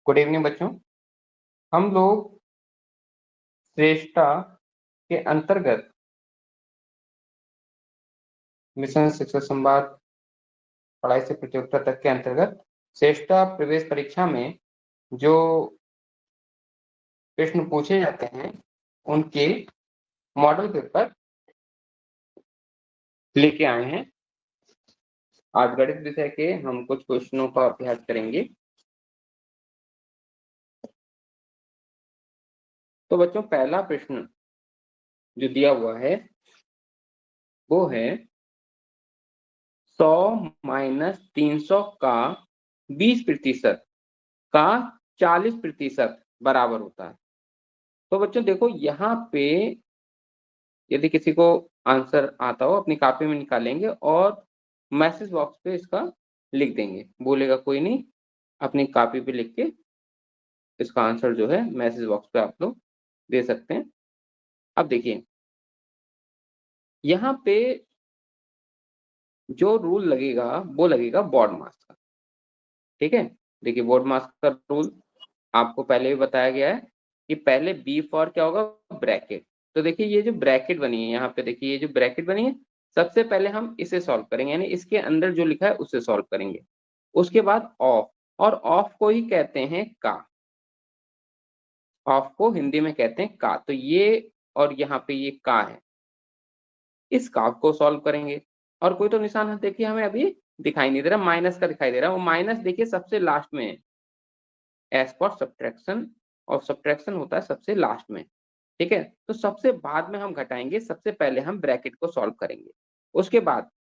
Good evening बच्चों। हम लोग श्रेष्ठता के अंतर्गत मिशन शिक्षा संवाद पढ़ाई से प्रतियोगिता तक के अंतर्गत श्रेष्ठता प्रवेश परीक्षा में जो प्रश्न पूछे जाते हैं उनके मॉडल पेपर लेके आए हैं। आज गणित विषय के हम कुछ क्वेश्चनों का अभ्यास करेंगे। तो बच्चों, पहला प्रश्न जो दिया हुआ है वो है 100 माइनस 300 का 20% का 40% बराबर होता है। तो बच्चों देखो, यहाँ पे यदि किसी को आंसर आता हो अपनी कॉपी में निकालेंगे और मैसेज बॉक्स पे इसका लिख देंगे। बोलेगा कोई नहीं, अपनी कॉपी पे लिख के इसका आंसर जो है मैसेज बॉक्स पे आप लोग दे सकते हैं। अब देखिए, यहाँ पे जो रूल लगेगा वो लगेगा बोर्ड मास का। ठीक है, देखिए बोर्ड मास का रूल आपको पहले भी बताया गया है कि पहले बी फॉर क्या होगा, ब्रैकेट। तो देखिए ये जो ब्रैकेट बनी है, यहाँ पे देखिए ये जो ब्रैकेट बनी है, सबसे पहले हम इसे सॉल्व करेंगे, यानी इसके अंदर जो लिखा है उसे सॉल्व करेंगे। उसके बाद ऑफ, और ऑफ को ही कहते हैं का। ऑफ को हिंदी में कहते हैं का। तो ये और यहाँ पे ये का है, इस का को सॉल्व करेंगे। और कोई तो निशान देखिए हमें अभी दिखाई नहीं दे रहा, माइनस का दिखाई दे रहा है। वो माइनस देखिए सबसे लास्ट में है, एज फॉर सब्ट्रैक्शन, और सब्ट्रैक्शन होता है सबसे लास्ट में। ठीक है, तो सबसे बाद में हम घटाएंगे, सबसे पहले हम ब्रैकेट को सॉल्व करेंगे। उसके बाद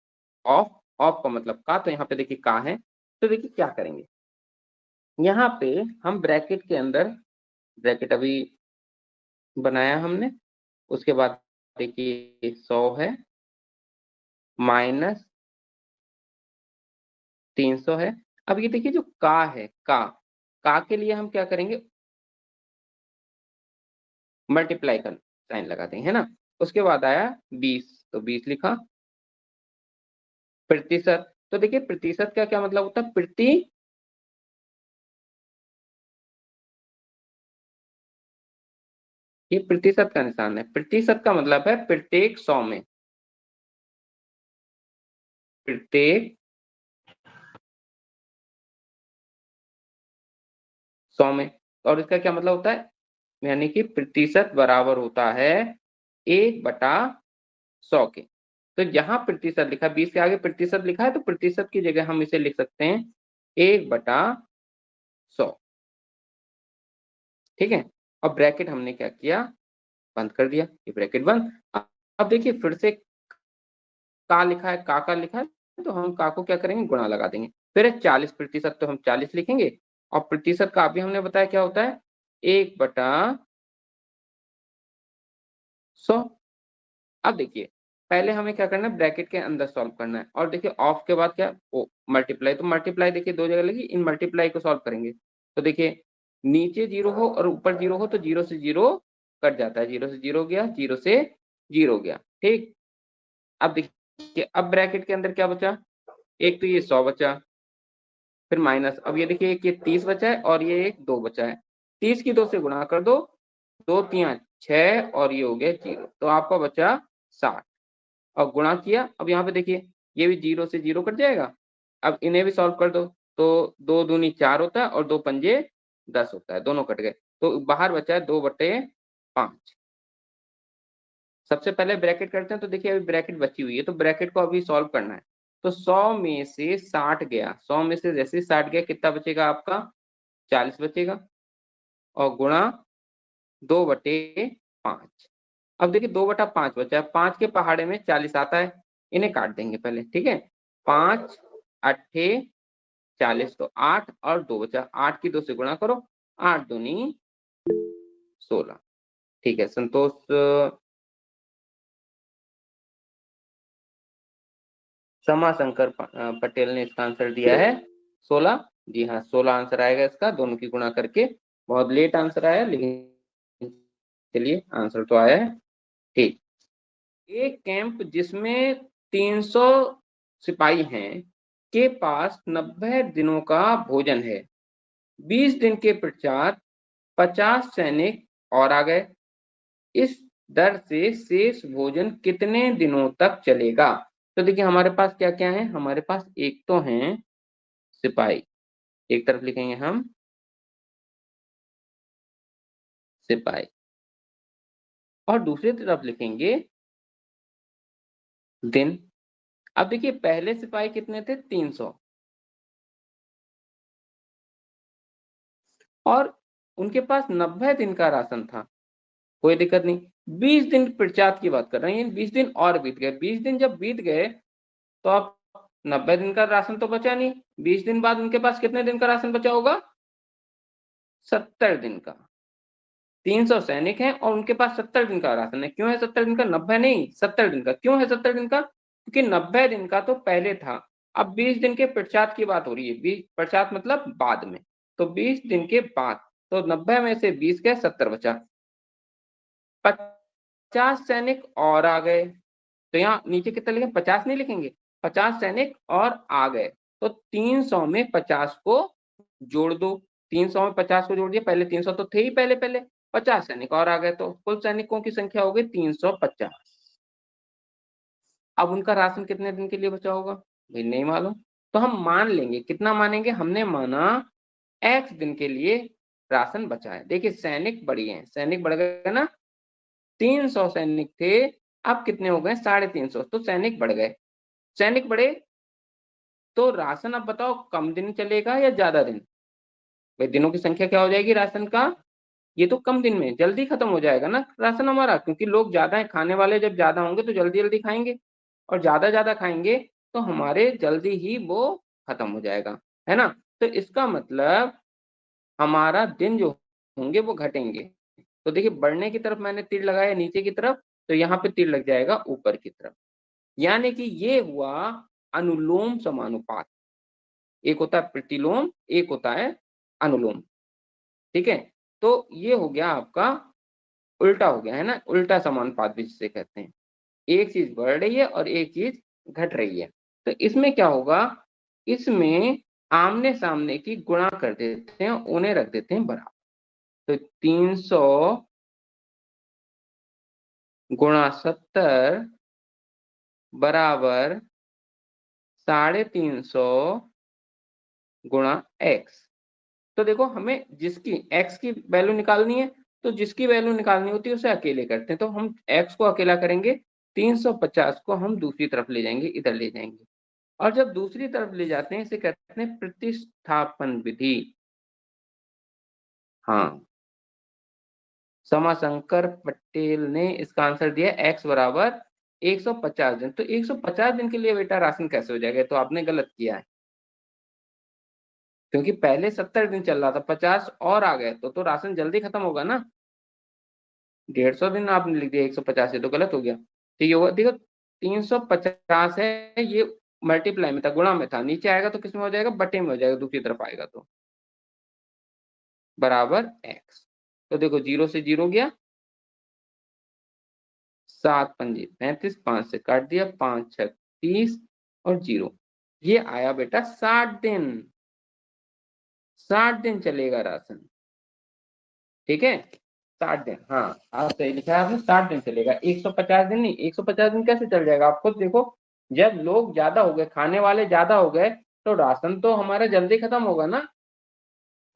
ऑफ, ऑफ का मतलब का, तो यहाँ पे देखिए का है। तो देखिए क्या करेंगे, यहाँ पे हम ब्रैकेट के अंदर, ब्रैकेट अभी बनाया हमने, उसके बाद देखिए 100 है माइनस 300 है। अब ये देखिए जो का है, का के लिए हम क्या करेंगे, मल्टीप्लाई का साइन लगा देंगे, है ना। उसके बाद आया 20, तो 20 लिखा। प्रतिशत, तो देखिए प्रतिशत का क्या मतलब होता है, ये प्रतिशत का निशान है। प्रतिशत का मतलब है प्रत्येक 100 में, प्रत्येक 100 में। और इसका क्या मतलब होता है, यानी कि प्रतिशत बराबर होता है 1/100 के। तो यहाँ प्रतिशत लिखा, 20 के आगे प्रतिशत लिखा है, तो प्रतिशत की जगह हम इसे लिख सकते हैं 1/100। ठीक है, अब ब्रैकेट हमने क्या किया, बंद कर दिया, ये ब्रैकेट बंद। अब देखिए फिर से का लिखा है, का लिखा है, तो हम का को क्या करेंगे, गुणा लगा देंगे। फिर 40%, तो हम 40 लिखेंगे। और प्रतिशत का अभी हमने बताया क्या होता है, 1/100। अब देखिए पहले हमें क्या करना है, ब्रैकेट के अंदर सॉल्व करना है। और देखिए ऑफ के बाद क्या, ओ मल्टीप्लाई, तो मल्टीप्लाई देखिए दो जगह लगी, इन मल्टीप्लाई को सॉल्व करेंगे। तो देखिए नीचे 0 हो और ऊपर 0 हो, तो 0 से 0 कट जाता है, 0 से 0 गया, 0 से 0 गया। ठीक, अब देखिए अब ब्रैकेट के अंदर क्या बचा, एक तो ये 100 बचा, फिर माइनस, अब ये देखिए एक ये 30 बचा है और ये एक 2 बचा है। 30 की 2 से गुणा कर दो, 2 3 6, और ये हो गया 0, तो आपका बचा 60। और गुणा किया, अब यहाँ पे देखिए ये भी 0 से 0 कट जाएगा। अब इन्हें भी सॉल्व कर दो, तो 2 दूनी 4 होता है और 2 पंजे 10 होता है, दोनों कट गए। तो बाहर बचा है 2/5। सबसे पहले ब्रैकेट करते हैं, तो देखिए अभी ब्रैकेट बची हुई है, तो ब्रैकेट को अभी सॉल्व करना है। तो 100 में से 60 गया, 100 में से जैसे 60 गया, कितना बचेगा आपका, 40 बचेगा। और गुणा 2/5। अब देखिए 2/5 बचा है, 5 के पहाड़े में 40 आता है, इन्हें काट देंगे पहले। ठीक है, 5 8 40, तो 8 और 2 बचा, 8 की 2 से गुणा करो, 8 दूनी 16। ठीक है, संतोष शमाशंकर पटेल ने इसका आंसर दिया है 16। जी हाँ, 16 आंसर आएगा इसका, दोनों की गुणा करके। बहुत लेट आंसर आया, लेकिन चलिए आंसर तो आया है। ठीक, एक कैंप जिसमें 300 सिपाही हैं के पास 90 दिनों का भोजन है। 20 दिन के पश्चात 50 सैनिक और आ गए। इस दर से शेष भोजन कितने दिनों तक चलेगा? तो देखिए हमारे पास क्या-क्या है, हमारे पास एक तो हैं सिपाही, एक तरफ लिखेंगे हम सिपाही और दूसरी तरफ लिखेंगे दिन। अब देखिए पहले सिपाही कितने थे? 300 और उनके पास 90 दिन का राशन था, कोई दिक्कत नहीं। 20 दिन पश्चात की बात कर रहे हैं, 20 दिन और बीत गए। 20 दिन जब बीत गए तो अब 90 दिन का राशन तो बचा नहीं। 20 दिन बाद उनके पास कितने दिन का राशन बचा होगा? 70 दिन का। 300 सैनिक हैं और उनके पास 70 दिन का राशन है। क्यों है 70 दिन का? 90 नहीं, 70 दिन का। क्यों है 70 दिन का? क्योंकि 90 दिन का तो पहले था। अब 20 दिन के पश्चात की बात हो रही है। 20 पश्चात मतलब बाद में। तो 20 दिन के बाद, तो 90 में से 20 गए, 70 बचा। 50 सैनिक और आ गए। तो यहाँ नीचे कितना लिखेंगे? 50 नहीं लिखेंगे, 50 सैनिक और आ गए। तो 300 में 50 को जोड़ दो। 300 में 50 को जोड़ दिया, पहले 300 तो थे ही पहले 50 सैनिक और आ गए, तो कुल सैनिकों की संख्या हो गई 350। अब उनका राशन कितने दिन के लिए बचा होगा? भाई नहीं मालूम। तो हम मान लेंगे, कितना मानेंगे? हमने माना x दिन के लिए राशन बचा है। देखिए सैनिक बढ़ी हैं, सैनिक बढ़ गए ना, 300 सैनिक थे, अब कितने हो गए? 350। तो सैनिक बढ़ गए। सैनिक बढ़े तो राशन अब बताओ कम दिन चलेगा या ज्यादा दिन? भाई दिनों की संख्या क्या हो जाएगी राशन का? ये तो कम दिन में जल्दी खत्म हो जाएगा ना राशन हमारा, क्योंकि लोग ज्यादा है, खाने वाले जब ज्यादा होंगे तो जल्दी जल्दी खाएंगे और ज्यादा ज्यादा खाएंगे तो हमारे जल्दी ही वो खत्म हो जाएगा, है ना? तो इसका मतलब हमारा दिन जो होंगे वो घटेंगे। तो देखिए बढ़ने की तरफ मैंने तीर लगाया नीचे की तरफ, तो यहाँ पे तीर लग जाएगा ऊपर की तरफ। यानी कि ये हुआ अनुलोम समानुपात। एक होता है प्रतिलोम, एक होता है अनुलोम। ठीक है, तो ये हो गया आपका उल्टा हो गया, है ना? उल्टा समानुपात भी जिसे कहते हैं। एक चीज बढ़ रही है और एक चीज घट रही है। तो इसमें क्या होगा? इसमें आमने सामने की गुणा कर देते हैं, उन्हें रख देते हैं बराबर। तो 300 गुणा 70 बराबर 350 गुणा x। तो देखो हमें जिसकी x की वैल्यू निकालनी है, तो जिसकी वैल्यू निकालनी होती है उसे अकेले करते हैं। तो हम x को अकेला करेंगे, 350 को हम दूसरी तरफ ले जाएंगे, इधर ले जाएंगे। और जब दूसरी तरफ ले जाते हैं इसे कहते हैं प्रतिस्थापन विधि। हाँ, समाशंकर पटेल ने इसका आंसर दिया x बराबर 150 दिन। तो 150 दिन के लिए बेटा राशन कैसे हो जाएगा? तो आपने गलत किया है, क्योंकि पहले 70 दिन चल रहा था, 50 और आ गए तो राशन जल्दी खत्म होगा ना। 150 दिन आपने लिख दिया, 150 ये तो गलत हो गया। ठीक है, वो देखो 350 है, ये मल्टीप्लाई में था, गुणा में था, नीचे आएगा तो किसमें हो जाएगा? बटे में हो जाएगा, दूसरी तरफ आएगा तो बराबर x। तो देखो 0 से 0 गया, 7 पंजे 35, 5 से काट दिया, 5 6 30 और 0, ये आया बेटा 60 दिन। 60 दिन चलेगा राशन। ठीक है, 60 दिन, हाँ आप सही लिखा है आपने, 60 दिन चलेगा, 150 दिन नहीं। 150 दिन कैसे चल जाएगा? आप खुद देखो, जब लोग ज्यादा हो गए, खाने वाले ज्यादा हो गए, तो राशन तो हमारा जल्दी खत्म होगा ना।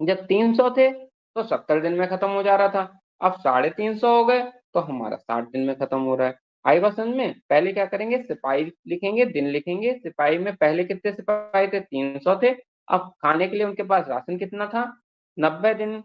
जब 300 थे तो 70 दिन में खत्म हो जा रहा था, अब 350 हो गए तो हमारा 60 दिन में खत्म हो रहा है। आई बात समझ में? पहले क्या करेंगे? सिपाही लिखेंगे, दिन लिखेंगे। सिपाही में पहले कितने सिपाही थे? 300 थे। अब खाने के लिए उनके पास राशन कितना था? 90 दिन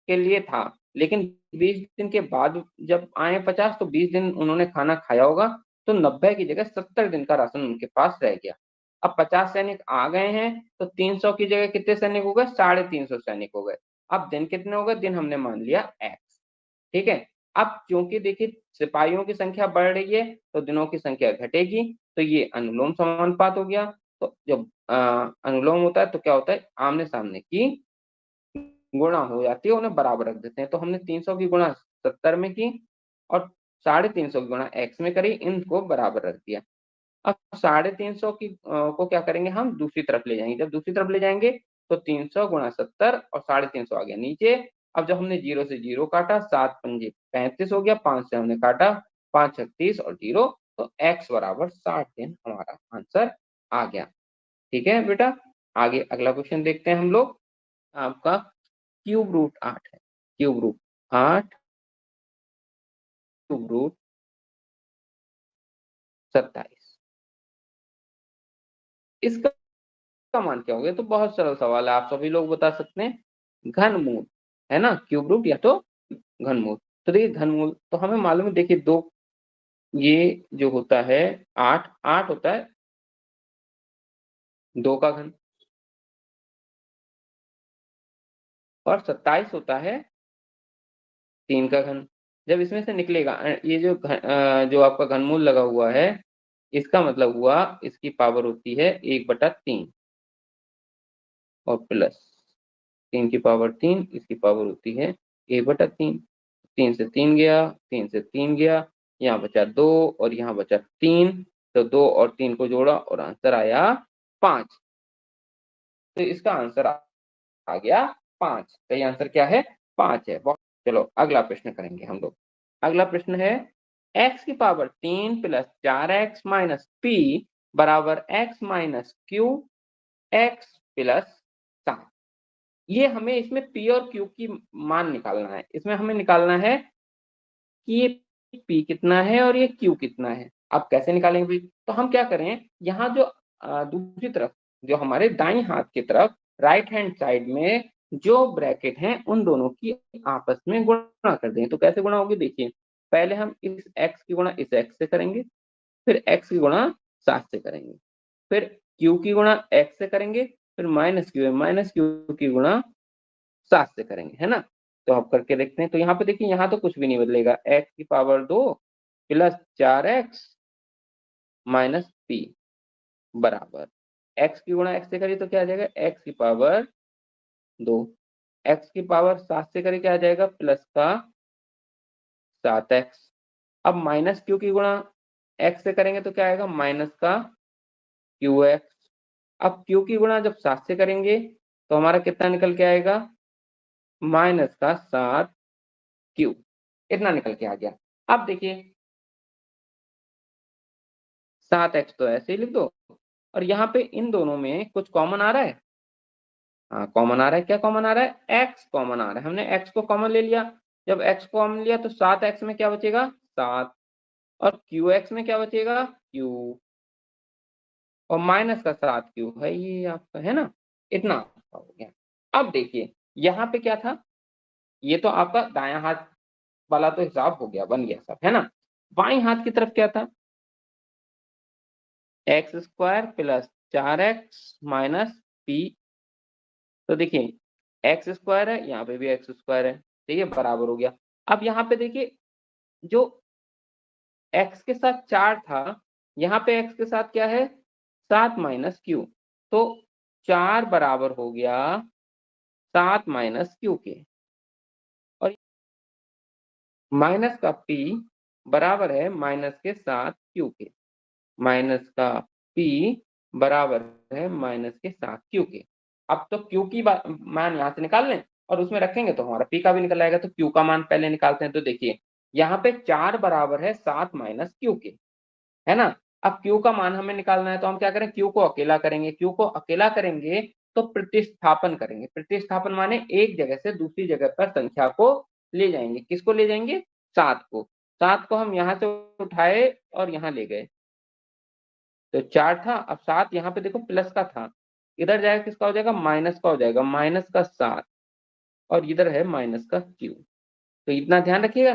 के लिए था, लेकिन 20 दिन के बाद जब आए 50, तो 20 दिन उन्होंने खाना खाया होगा, तो 90 की जगह 70 दिन का राशन उनके पास रह गया। अब 50 सैनिक आ गए हैं, तो 300 की जगह कितने सैनिक हो गए? 350 सैनिक हो गए। अब दिन कितने हो गए? दिन हमने मान लिया x। ठीक है, अब क्योंकि देखिए सिपाहियों की संख्या बढ़ रही है तो दिनों की संख्या घटेगी, तो ये अनुलोम समानुपात हो गया। तो जब अनुलोम होता है तो क्या होता है? आमने सामने की गुणा हो जाती है, उन्हें बराबर रख देते हैं। तो हमने 300 की गुणा 70 में की और 350 की गुणा x में करी, इनको बराबर रख दिया। अब 350 की को क्या करेंगे? हम दूसरी तरफ ले जाएंगे। जब दूसरी तरफ ले जाएंगे तो 300 गुणा 70 और 350 आ गया नीचे। अब जब हमने 0 से 0 काटा, 7 पंजे 35 हो गया, 5 से हमने काटा, 5 36 और 0, तो x बराबर 60 दिन हमारा आंसर आ गया। ठीक है बेटा, आगे अगला क्वेश्चन देखते हैं हम लोग। आपका क्यूब रूट 8 है, क्यूब रूट 8 क्यूब रूट 27, इसका मान क्या हो गया? तो बहुत सरल सवाल है, आप सभी लोग बता सकते हैं, घनमूल है ना, क्यूब रूट या तो घनमूल। तो देखिए घनमूल तो हमें मालूम है, देखिए दो, ये जो होता है 8, 8 होता है 2 का घन, और 27 होता है 3 का घन। जब इसमें से निकलेगा ये जो आपका घनमूल लगा हुआ है, इसका मतलब हुआ इसकी पावर होती है 1/3 और प्लस 3 की पावर 3, इसकी पावर होती है 1/3। 3 से 3 गया, 3 से 3 गया, यहाँ बचा 2 और यहाँ बचा 3, तो 2 और 3 को जोड़ा और आंसर आया 5। तो इसका आंसर आ गया 5। सही आंसर क्या है? 5 है। चलो अगला प्रश्न करेंगे हम लोग। अगला प्रश्न है x की power 3 plus 4x minus p बराबर x minus Q x plus 7। ये हमें इसमें p और q की मान निकालना है। इसमें हमें निकालना है कि ये p कितना है और ये q कितना है। आप कैसे निकालेंगे भाई? तो हम क्या करें, यहाँ जो दूसरी तरफ, जो हमारे दाईं हाथ की तरफ राइट हैंड साइड में जो ब्रैकेट हैं, उन दोनों की आपस में गुणा कर दें। तो कैसे गुणा होगी? देखिए, पहले हम इस x की गुणा इस x से करेंगे, फिर x की गुणा 7 से करेंगे, फिर q की गुणा x से करेंगे, फिर माइनस क्यू की गुणा 7 से करेंगे, है ना। तो आप करके देखते हैं। तो यहाँ पे देखिए, यहाँ तो कुछ भी नहीं बदलेगा, x की power 2 plus 4x minus p बराबर x की गुणा x से करिए तो क्या आ जाएगा, x की पावर 2, x की पावर 7 से करिए क्या आ जाएगा, प्लस का 7x। अब माइनस क्यू की गुणा x से करेंगे तो क्या आएगा, माइनस का qx। अब q की गुणा जब 7 से करेंगे तो हमारा कितना निकल के आएगा, माइनस का 7q। इतना निकल के आ गया। अब देखिए 7x तो ऐसे ही लिख दो, और यहाँ पे इन दोनों में कुछ कॉमन आ रहा है। हाँ कॉमन आ रहा है। क्या कॉमन आ रहा है? x कॉमन आ रहा है। हमने x को कॉमन ले लिया। जब x कॉमन लिया तो 7x में क्या बचेगा, 7, और qx में क्या बचेगा, q, और माइनस का 7q है ये आपका, है ना। इतना आपका हो गया। अब देखिए यहाँ पे क्या था, ये तो आपका दायां हाथ वाला तो हिसाब हो गया, बन गया सब, है ना। बाएं हाथ की तरफ क्या था, x square plus 4x minus p। तो देखिए एक्स स्क्वायर है, यहाँ पे भी एक्स स्क्वायर है, ठीक है, बराबर हो गया। अब यहाँ पे देखिए, जो x के साथ 4 था, यहाँ पे x के साथ क्या है, 7 माइनस क्यू। तो 4 बराबर हो गया 7 माइनस क्यू के, और माइनस का p बराबर है माइनस के 7 क्यू के। माइनस का p बराबर है माइनस के 7 क्यू के। अब तो q की मान यहाँ से निकाल लें और उसमें रखेंगे तो हमारा p का भी निकल आएगा। तो q का मान पहले निकालते हैं। तो देखिए यहाँ पे 4 बराबर है 7 माइनस क्यू के, है ना। अब q का मान हमें निकालना है, तो हम क्या करें, q को अकेला करेंगे। q को अकेला करेंगे तो प्रतिस्थापन करेंगे। प्रतिस्थापन माने एक जगह से दूसरी जगह पर संख्या को ले जाएंगे। किसको ले जाएंगे, 7 को। 7 को हम यहाँ से उठाए और यहाँ ले गए, तो 4 था। अब 7 यहाँ पे देखो प्लस का था, इधर जाएगा किसका हो जाएगा, माइनस का हो जाएगा, माइनस का 7, और इधर है माइनस का q। तो इतना ध्यान रखिएगा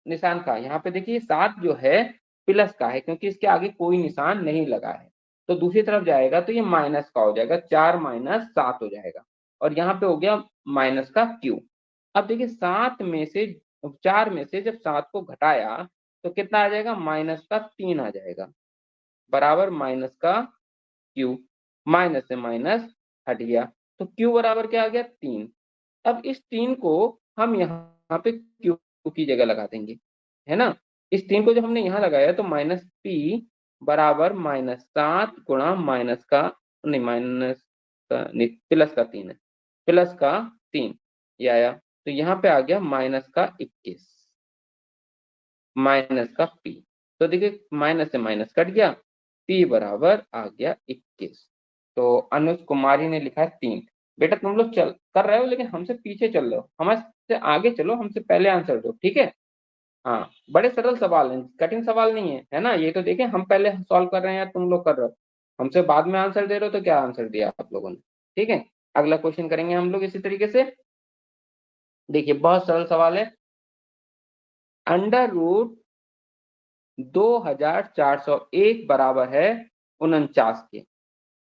निशान का। यहाँ पे देखिए 7 जो है प्लस का है, क्योंकि इसके आगे कोई निशान नहीं लगा है। तो दूसरी तरफ जाएगा तो ये माइनस का हो जाएगा, 4 माइनस 7 हो जाएगा, और यहाँ पे हो गया माइनस का q। अब देखिए 7 में से 4 में से जब 7 को घटाया तो कितना आ जाएगा, माइनस का 3 आ जाएगा, बराबर माइनस का q। माइनस से माइनस हट गया, तो q बराबर क्या आ गया, 3। अब इस 3 को हम यहाँ पे q की जगह लगा देंगे, है ना। इस 3 को जब हमने यहाँ लगाया तो माइनस p बराबर -7 गुणा माइनस का, नहीं, माइनस का नहीं, प्लस का 3 है, प्लस का 3 ये आया, तो यहाँ पे आ गया माइनस का 21, माइनस का पी। तो देखिए माइनस से माइनस कट गया, पी बराबर आ गया 21। तो अनुज कुमारी ने लिखा है 3। बेटा तुम लोग चल कर रहे हो लेकिन हमसे पीछे चल रहे हो, हमसे आगे चलो, हमसे पहले आंसर दो, ठीक है। हाँ, बड़े सरल सवाल हैं, कठिन सवाल नहीं है, है ना। ये तो देखें हम पहले सॉल्व कर रहे हैं या तुम लोग कर रहे हो, हमसे बाद में आंसर दे रहे हो, तो क्या आंसर दिया आप लोगों ने। ठीक है, अगला क्वेश्चन करेंगे हम लोग इसी तरीके से। देखिए बहुत सरल सवाल है। अंडर रूट 2401 बराबर है 49 के,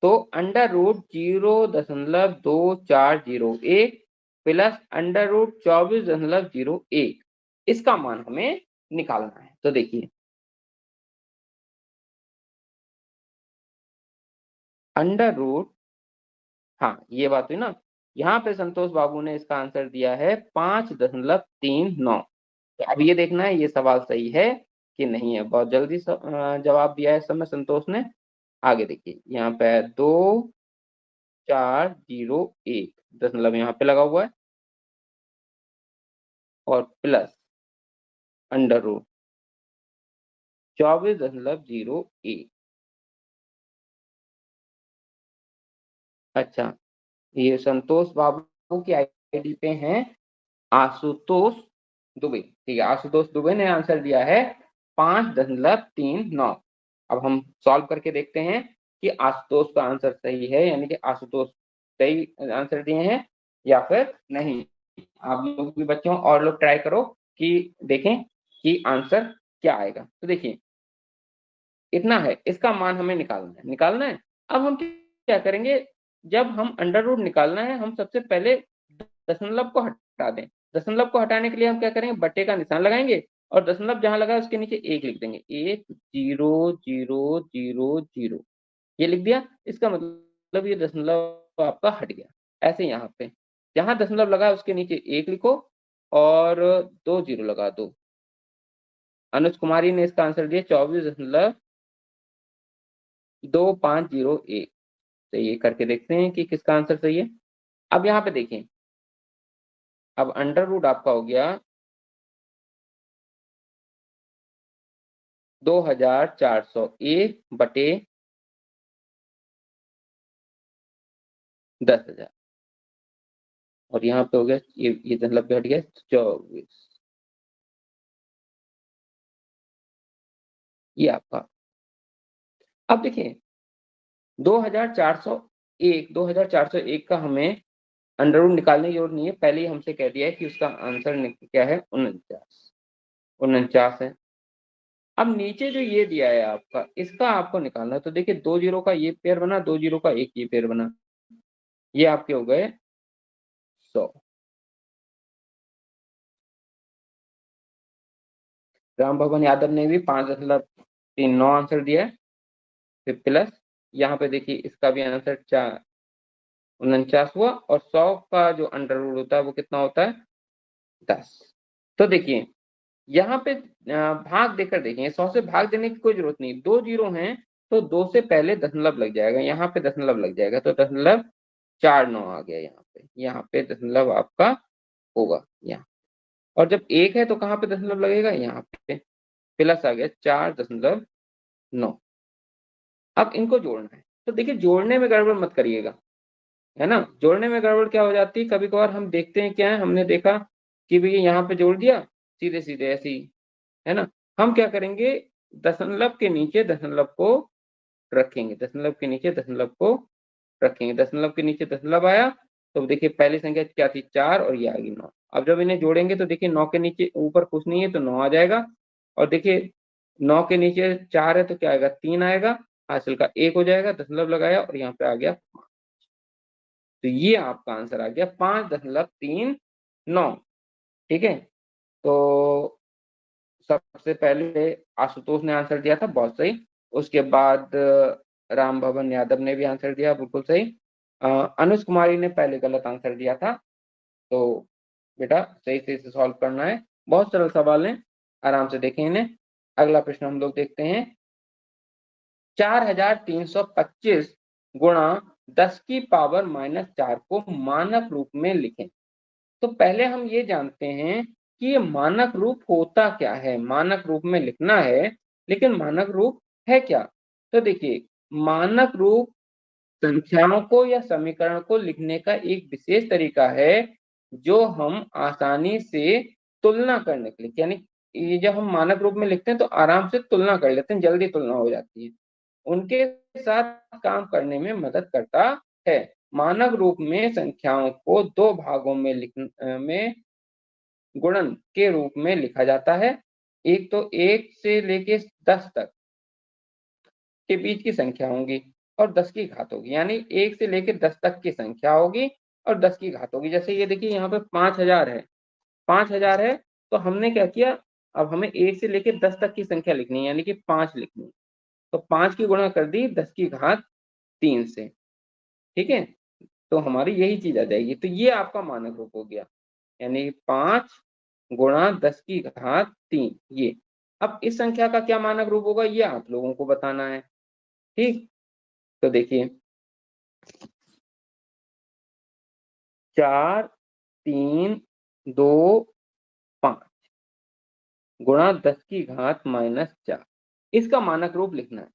तो under root 0.2401 plus under root 24.01, इसका मान हमें निकालना है। तो देखिए अंडर रूट, हाँ ये बात हुई ना, यहाँ पे संतोष बाबू ने इसका आंसर दिया है 5.39। तो अब ये देखना है ये सवाल सही है कि नहीं है। बहुत जल्दी जवाब दिया है इस समय संतोष ने। आगे देखिए यहाँ पे 2401 दशमलव यहाँ पे लगा हुआ है, और प्लस अंडर रूट 24.01। अच्छा, ये संतोष बाबू की आईडी पे हैं आशुतोष दुबे, ठीक है, आशुतोष दुबे ने आंसर दिया है 5.39। अब हम सॉल्व करके देखते हैं कि आशुतोष का आंसर सही है, यानी कि आशुतोष सही आंसर दिए हैं या फिर नहीं। आप लोग भी बच्चों और लोग ट्राई करो कि देखें कि आंसर क्या आएगा। तो देखिए इतना है, इसका मान हमें निकालना है। अब हम क्या करेंगे, जब हम अंडर रूट निकालना है, हम सबसे पहले दशमलव को हटा दें। दशमलव को हटाने के लिए हम क्या करेंगे, बट्टे का निशान लगाएंगे और दशमलव जहां लगा उसके नीचे 1 लिख देंगे, 1 0 0 0 0, ये लिख दिया। इसका मतलब ये दशमलव आपका हट गया। ऐसे यहाँ पे जहां दशमलव लगा है उसके नीचे 1 लिखो और 2 0 लगा दो। अनुज कुमारी ने इसका आंसर दिया 24.2501। तो ये करके देखते हैं कि किसका आंसर सही है। अब यहाँ पे देखें, अब अंडर रूट आपका हो गया 2401 बटे 10,000, और यहाँ पे हो गया ये मतलब घट गया 24, ये आपका। अब देखिए 2401 का हमें अंडर रूट निकालने की जरूरत नहीं है, पहले ही हमसे कह दिया है कि उसका आंसर क्या है, 49 है। अब नीचे जो ये दिया है आपका, इसका आपको निकालना है। तो देखिए 2 जीरो का ये पेयर बना, 2 जीरो का एक ये पेयर बना, ये आपके हो गए 100। राम भवन यादव ने भी 5.39 आंसर दिया है। फिर प्लस यहाँ पे देखिए इसका भी आंसर 49 हुआ, और 100 का जो अंडर रूट होता है वो कितना होता है, 10। तो देखिए यहाँ पे भाग देकर देखें, 100 से भाग देने की कोई जरूरत नहीं, 2 जीरो हैं तो 2 से पहले दशमलव लग जाएगा, यहाँ पे दशमलव लग जाएगा, तो दशमलव 49 आ गया यहाँ पे दशमलव आपका होगा यहाँ। और जब 1 है तो कहाँ पे दशमलव लगेगा, यहाँ पे प्लस आ गया 4.9। अब इनको जोड़ना है, तो देखिए जोड़ने में गड़बड़ मत करिएगा, है ना। जोड़ने में गड़बड़ क्या हो जाती है, कभी कभार हम देखते हैं, क्या है हमने देखा कि भैया यहाँ पे जोड़ दिया सीधे सीधे ऐसे ही, है ना। हम क्या करेंगे, दशमलव के नीचे दशमलव को रखेंगे, दशमलव के नीचे दशमलव को रखेंगे, दशमलव के नीचे दशमलव आया तो देखिए पहली संख्या क्या थी, 4, और ये आ गई 9। अब जब इन्हें जोड़ेंगे तो देखिए 9 के नीचे ऊपर कुछ नहीं है तो 9 आ जाएगा, और देखिए 9 के नीचे 4 है तो क्या आएगा, 3 आएगा, हासिल का 1 हो जाएगा, दशमलव लगाया और यहाँ पे आ गया 5। तो ये आपका आंसर आ गया 5.39। ठीक है, तो सबसे पहले आशुतोष ने आंसर दिया था, बहुत सही। उसके बाद राम भवन यादव ने भी आंसर दिया, बिल्कुल सही। अनुज कुमारी ने पहले गलत आंसर दिया था। तो बेटा सही से इसे सॉल्व करना है, बहुत सरल सवाल है, आराम से देखें इन्हें। अगला प्रश्न हम लोग देखते हैं, 4325 गुणा 10 की पावर -4 को मानक रूप में लिखें। तो पहले हम ये जानते हैं कि ये मानक रूप होता क्या है। मानक रूप में लिखना है, लेकिन मानक रूप है क्या? तो देखिए, मानक रूप संख्याओं को या समीकरण को लिखने का एक विशेष तरीका है, जो हम आसानी से तुलना करने के लिए, यानी ये जब हम मानक रूप में लिखते हैं तो आराम से तुलना कर लेते हैं, जल्दी तुलना हो जाती है, उनके साथ काम करने में मदद करता है। मानक रूप में संख्याओं को दो भागों में गुणन के रूप में लिखा जाता है। एक तो 1 से लेके 10 तक के बीच की संख्या होगी और 10 की घात होगी, यानी 1 से लेके 10 तक की संख्या होगी और 10 की घात होगी। जैसे ये देखिए, यहाँ पे 5000 है, 5000 है, तो हमने क्या किया, अब हमें 1 से लेके 10 तक की संख्या लिखनी है, यानी कि 5 लिखनी है। तो 5 की गुणा कर दी 10 की घात 3 से, ठीक है, तो हमारी यही चीज आ जाएगी। तो ये आपका मानक रूप हो गया, यानी 5 गुणा 10 की घात 3। ये अब इस संख्या का क्या मानक रूप होगा, ये आप लोगों को बताना है। ठीक, तो देखिए, 4 3 2 5 गुणा 10 की घात -4, इसका मानक रूप लिखना है।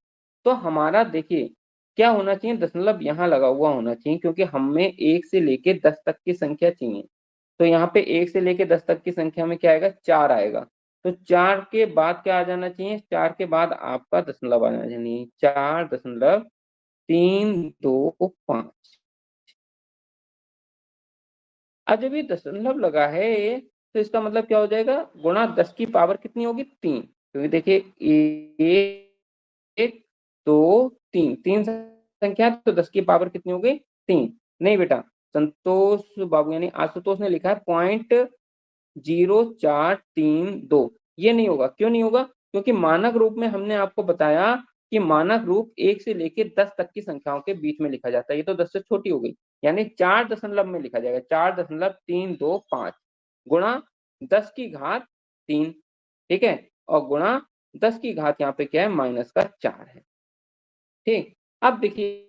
तो हमारा देखिए क्या होना चाहिए, दशमलव यहाँ लगा हुआ होना चाहिए, क्योंकि हमें 1 से लेके 10 तक की संख्या चाहिए। तो यहाँ पे 1 से लेके 10 तक की संख्या में क्या आएगा, 4 आएगा। तो 4 के बाद क्या आ जाना चाहिए, 4 के बाद आपका दशमलव आ जाना चाहिए, 4.325। अब जब ये दशमलव लगा है, तो इसका मतलब क्या हो जाएगा, गुणा 10 की पावर कितनी होगी, 3। क्योंकि देखिए, 1 2 3 3 संख्या, तो 10 की पावर कितनी हो गई, 3। नहीं बेटा, संतोष बाबू यानी आशुतोष ने लिखा है 0.0432, ये नहीं होगा। क्यों नहीं होगा, क्योंकि मानक रूप में हमने आपको बताया कि मानक रूप 1 से लेके 10 तक की संख्याओं के बीच में लिखा जाता है। ये तो 10 से छोटी हो गई, यानी 4 दशमलव में लिखा जाएगा, 4.325 गुणा 10 की घात 3, ठीक है, और गुणा 10 की घात यहाँ पे क्या है, -4 है। ठीक, अब देखिए,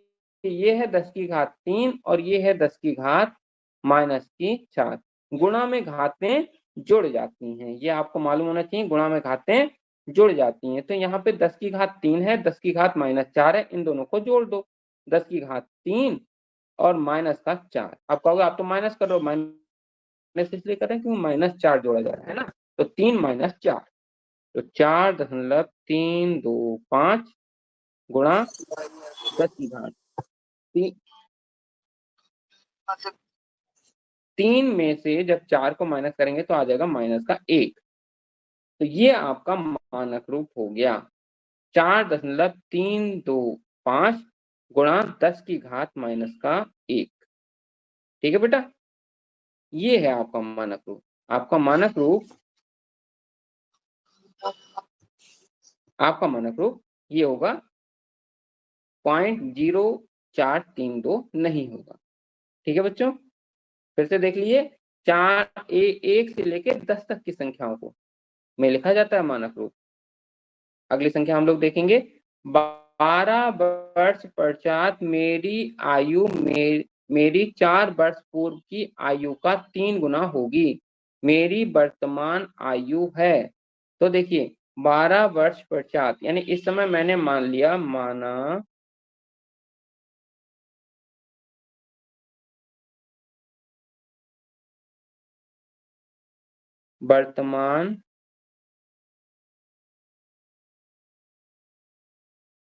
ये है 10 की घात 3 और ये है 10 की घात -4। गुणा में घातें जुड़ जाती हैं, ये आपको मालूम होना चाहिए, गुणा में घातें जुड़ जाती हैं। तो यहाँ पे 10 की घात 3 है, 10 की घात -4 है, इन दोनों को जोड़ दो, 10 की घात 3 और -4। आप कहोगे आप तो माइनस कर रहे हो, माइनस इसलिए कर रहे हैं क्योंकि -4 जोड़ा जा रहा है ना, तो 3 -4, तो 4.325 गुणा 10 की घात 3 में से जब 4 को माइनस करेंगे तो आ जाएगा -1। तो ये आपका मानक रूप हो गया, 4.325 गुणा 10 की घात -1। ठीक है बेटा, ये है आपका मानक रूप। आपका मानक रूप ये होगा 0.0432 नहीं होगा। ठीक है बच्चों, फिर से देख लीजिए, 1 से लेके 10 तक की संख्याओं को में लिखा जाता है मानक रूप। अगली संख्या हम लोग देखेंगे, 12 वर्ष पश्चात मेरी 4 वर्ष पूर्व की आयु का 3 गुना होगी। मेरी वर्तमान आयु है, तो देखिए 12 वर्ष पश्चात, यानी इस समय मैंने माना वर्तमान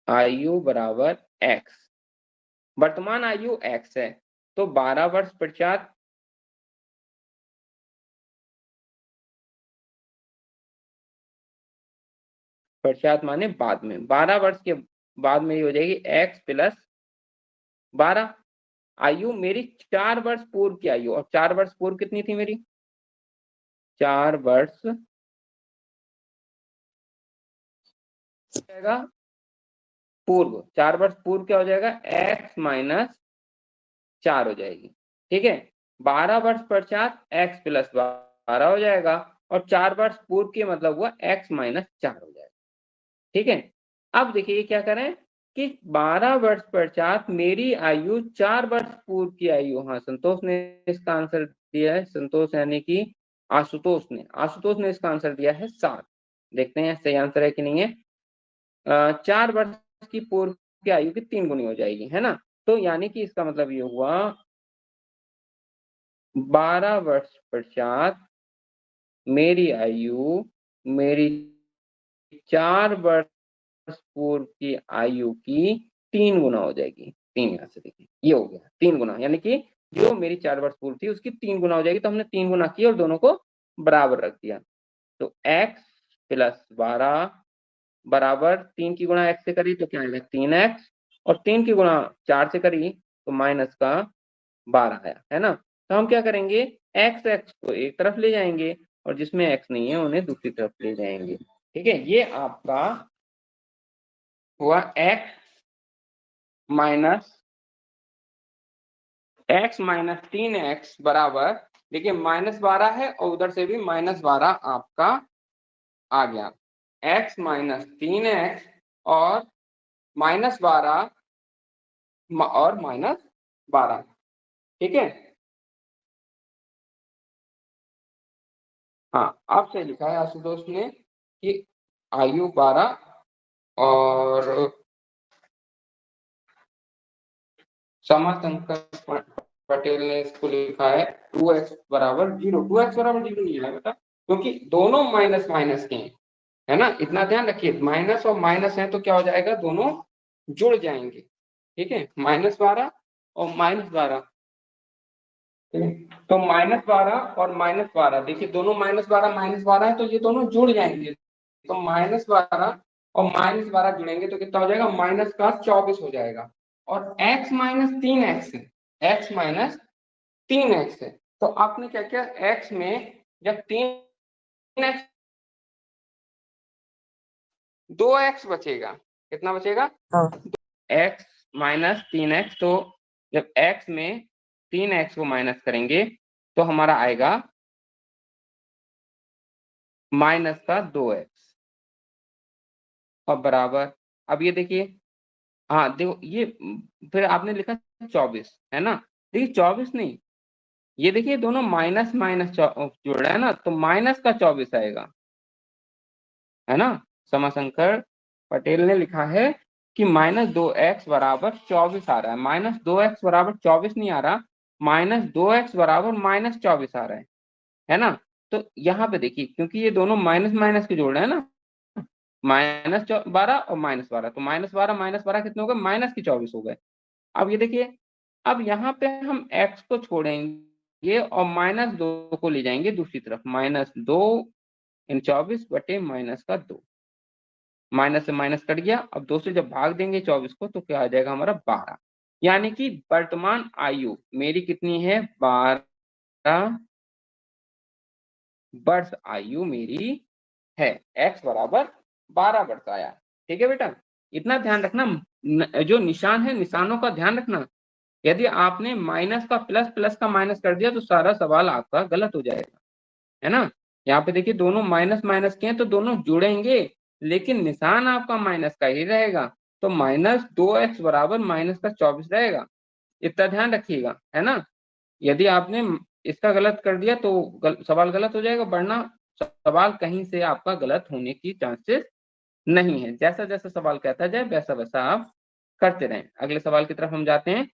आयु बराबर x। वर्तमान आयु x है, तो 12 वर्ष पश्चात माने बाद में, 12 वर्ष के बाद मेरी हो जाएगी x प्लस 12। आयु मेरी 4 वर्ष पूर्व की आयु, और 4 वर्ष पूर्व कितनी थी मेरी, 4 वर्ष जाएगा पूर्व, 4 वर्ष पूर्व क्या हो जाएगा, x -4 हो जाएगी। ठीक है, 12 वर्ष पश्चात x प्लस 12 हो जाएगा, और 4 वर्ष पूर्व के मतलब हुआ x -4 हो जाएगा। ठीक है, अब देखिए क्या करें, कि 12 वर्ष पश्चात मेरी आयु 4 वर्ष पूर्व की आयु। हाँ, संतोष ने इसका आंसर दिया है, संतोष यानी कि आशुतोष ने इसका आंसर दिया है 7। देखते हैं सही आंसर है कि नहीं है। 4 वर्ष की पूर्व की आयु की 3 गुनी हो जाएगी, है ना। तो यानी कि इसका मतलब ये हुआ 12 वर्ष पश्चात मेरी आयु मेरी 4 वर्ष पूर्व की आयु की 3 गुना हो जाएगी। 3 यहाँ से देखिए ये हो गया 3 गुना, यानी कि जो मेरी 4 वर्ष पूर्व थी उसकी 3 गुना हो जाएगी। तो हमने 3 गुना किया और दोनों को बराबर रख दिया। तो x प्लस 12 बराबर 3 की गुणा x से करी तो क्या आएगा 3x, और 3 की गुणा 4 से करी तो माइनस का 12 आया, है ना। तो हम क्या करेंगे, x को एक तरफ ले जाएंगे और जिसमें x नहीं है उन्हें दूसरी तरफ ले जाएंगे। ठीक है, ये आपका हुआ x माइनस 3x बराबर, देखिए -12 है और उधर से भी -12 आपका आ गया। x माइनस 3x और -12 और -12। ठीक है, हाँ आपसे लिखा है आशुतोष ने कि आयु 12 और समाशंकर पटेल ने इसको लिखा है 2x बराबर 0। 2x बराबर 0 नहीं है बेटा, क्योंकि दोनों माइनस माइनस के हैं, है ना। इतना ध्यान रखिए, माइनस और माइनस है तो क्या हो जाएगा, दोनों जुड़ जाएंगे। ठीक है, -12 और -12, तो -12 और -12 देखिए दोनों -12 है तो ये दोनों जुड़ जाएंगे। तो -12 और -12 जुड़ेंगे तो कितना हो जाएगा, माइनस का 24 हो जाएगा। और x माइनस 3x है, x माइनस 3x है। तो आपने क्या किया, x में जब 3x 2x बचेगा, कितना बचेगा, हाँ x माइनस 3x। तो जब x में 3x को माइनस करेंगे तो हमारा आएगा माइनस का 2x और बराबर। अब ये देखिए, हाँ देखो ये फिर आपने लिखा 24, है ना। देखिए 24 नहीं, ये देखिए दोनों माइनस माइनस जुड़ रहा है ना, तो माइनस का 24 आएगा, है ना। समाशंकर पटेल ने लिखा है कि -2x बराबर 24 आ रहा है। -2x बराबर 24 नहीं आ रहा, -2x बराबर -24 आ रहा है ना। तो यहाँ पे देखिए, क्योंकि ये दोनों माइनस माइनस के जोड़ रहे हैं ना, -12 और -12, तो -12 कितने हो गए, -24 हो गए। अब ये देखिए, अब यहाँ पे हम x को छोड़ेंगे और -2 को ले जाएंगे दूसरी तरफ, -2 इन 24 बटे -2, माइनस से माइनस कट गया। अब 2 से जब भाग देंगे 24 को तो क्या आ जाएगा हमारा 12, यानी कि वर्तमान आयु मेरी कितनी है, 12 वर्ष आयु मेरी है। x बराबर 12 वर्ष आया। ठीक है बेटा, इतना ध्यान रखना, जो निशान है निशानों का ध्यान रखना। यदि आपने माइनस का प्लस, प्लस का माइनस कर दिया तो सारा सवाल आपका गलत हो जाएगा, है ना। यहाँ पे देखिए दोनों माइनस माइनस के हैं तो दोनों जुड़ेंगे, लेकिन निशान आपका माइनस का ही रहेगा। तो -2x बराबर -24 रहेगा, इतना ध्यान रखिएगा, है ना। यदि आपने इसका गलत कर दिया तो सवाल गलत हो जाएगा, वरना सवाल कहीं से आपका गलत होने की चांसेस नहीं है। जैसा जैसा सवाल कहता जाए वैसा वैसा आप करते रहें। अगले सवाल की तरफ हम जाते हैं।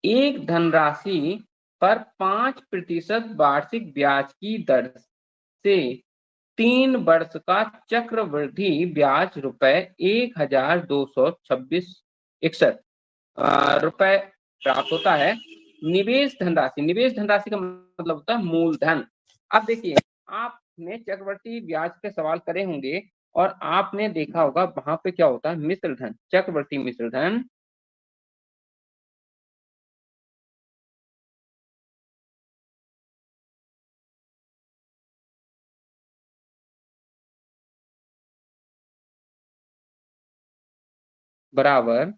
एक धनराशि पर 5% वार्षिक ब्याज की दर से 3 वर्ष का चक्रवृद्धि ब्याज रुपए 1226.61 रुपए प्राप्त होता है। निवेश धनराशि का मतलब होता है मूलधन। अब देखिए, आपने चक्रवृद्धि ब्याज के सवाल करे होंगे और आपने देखा होगा वहां पे क्या होता है, मिश्र धन, चक्रवृद्धि मिश्र धन बराबर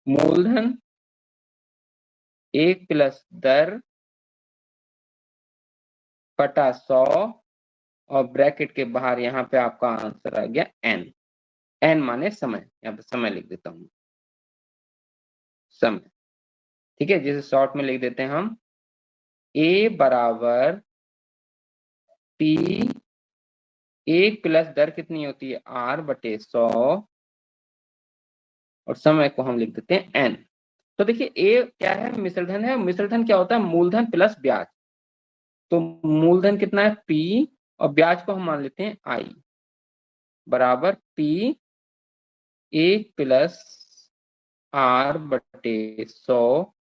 मूलधन 1 प्लस दर बटा 100 और ब्रैकेट के बाहर यहाँ पे आपका आंसर आ गया एन। एन माने समय, यहाँ पे समय लिख देता हूँ, समय। ठीक है, जिसे शॉर्ट में लिख देते हैं हम ए बराबर टी, एक प्लस दर कितनी होती है आर बटे 100, और समय को हम लिख देते हैं एन। तो देखिए ए क्या है, मिश्रधन है। मिश्रधन क्या होता है, मूलधन प्लस ब्याज। तो मूलधन कितना है पी, और ब्याज को हम मान लेते हैं आई, बराबर पी एक प्लस आर बटे 100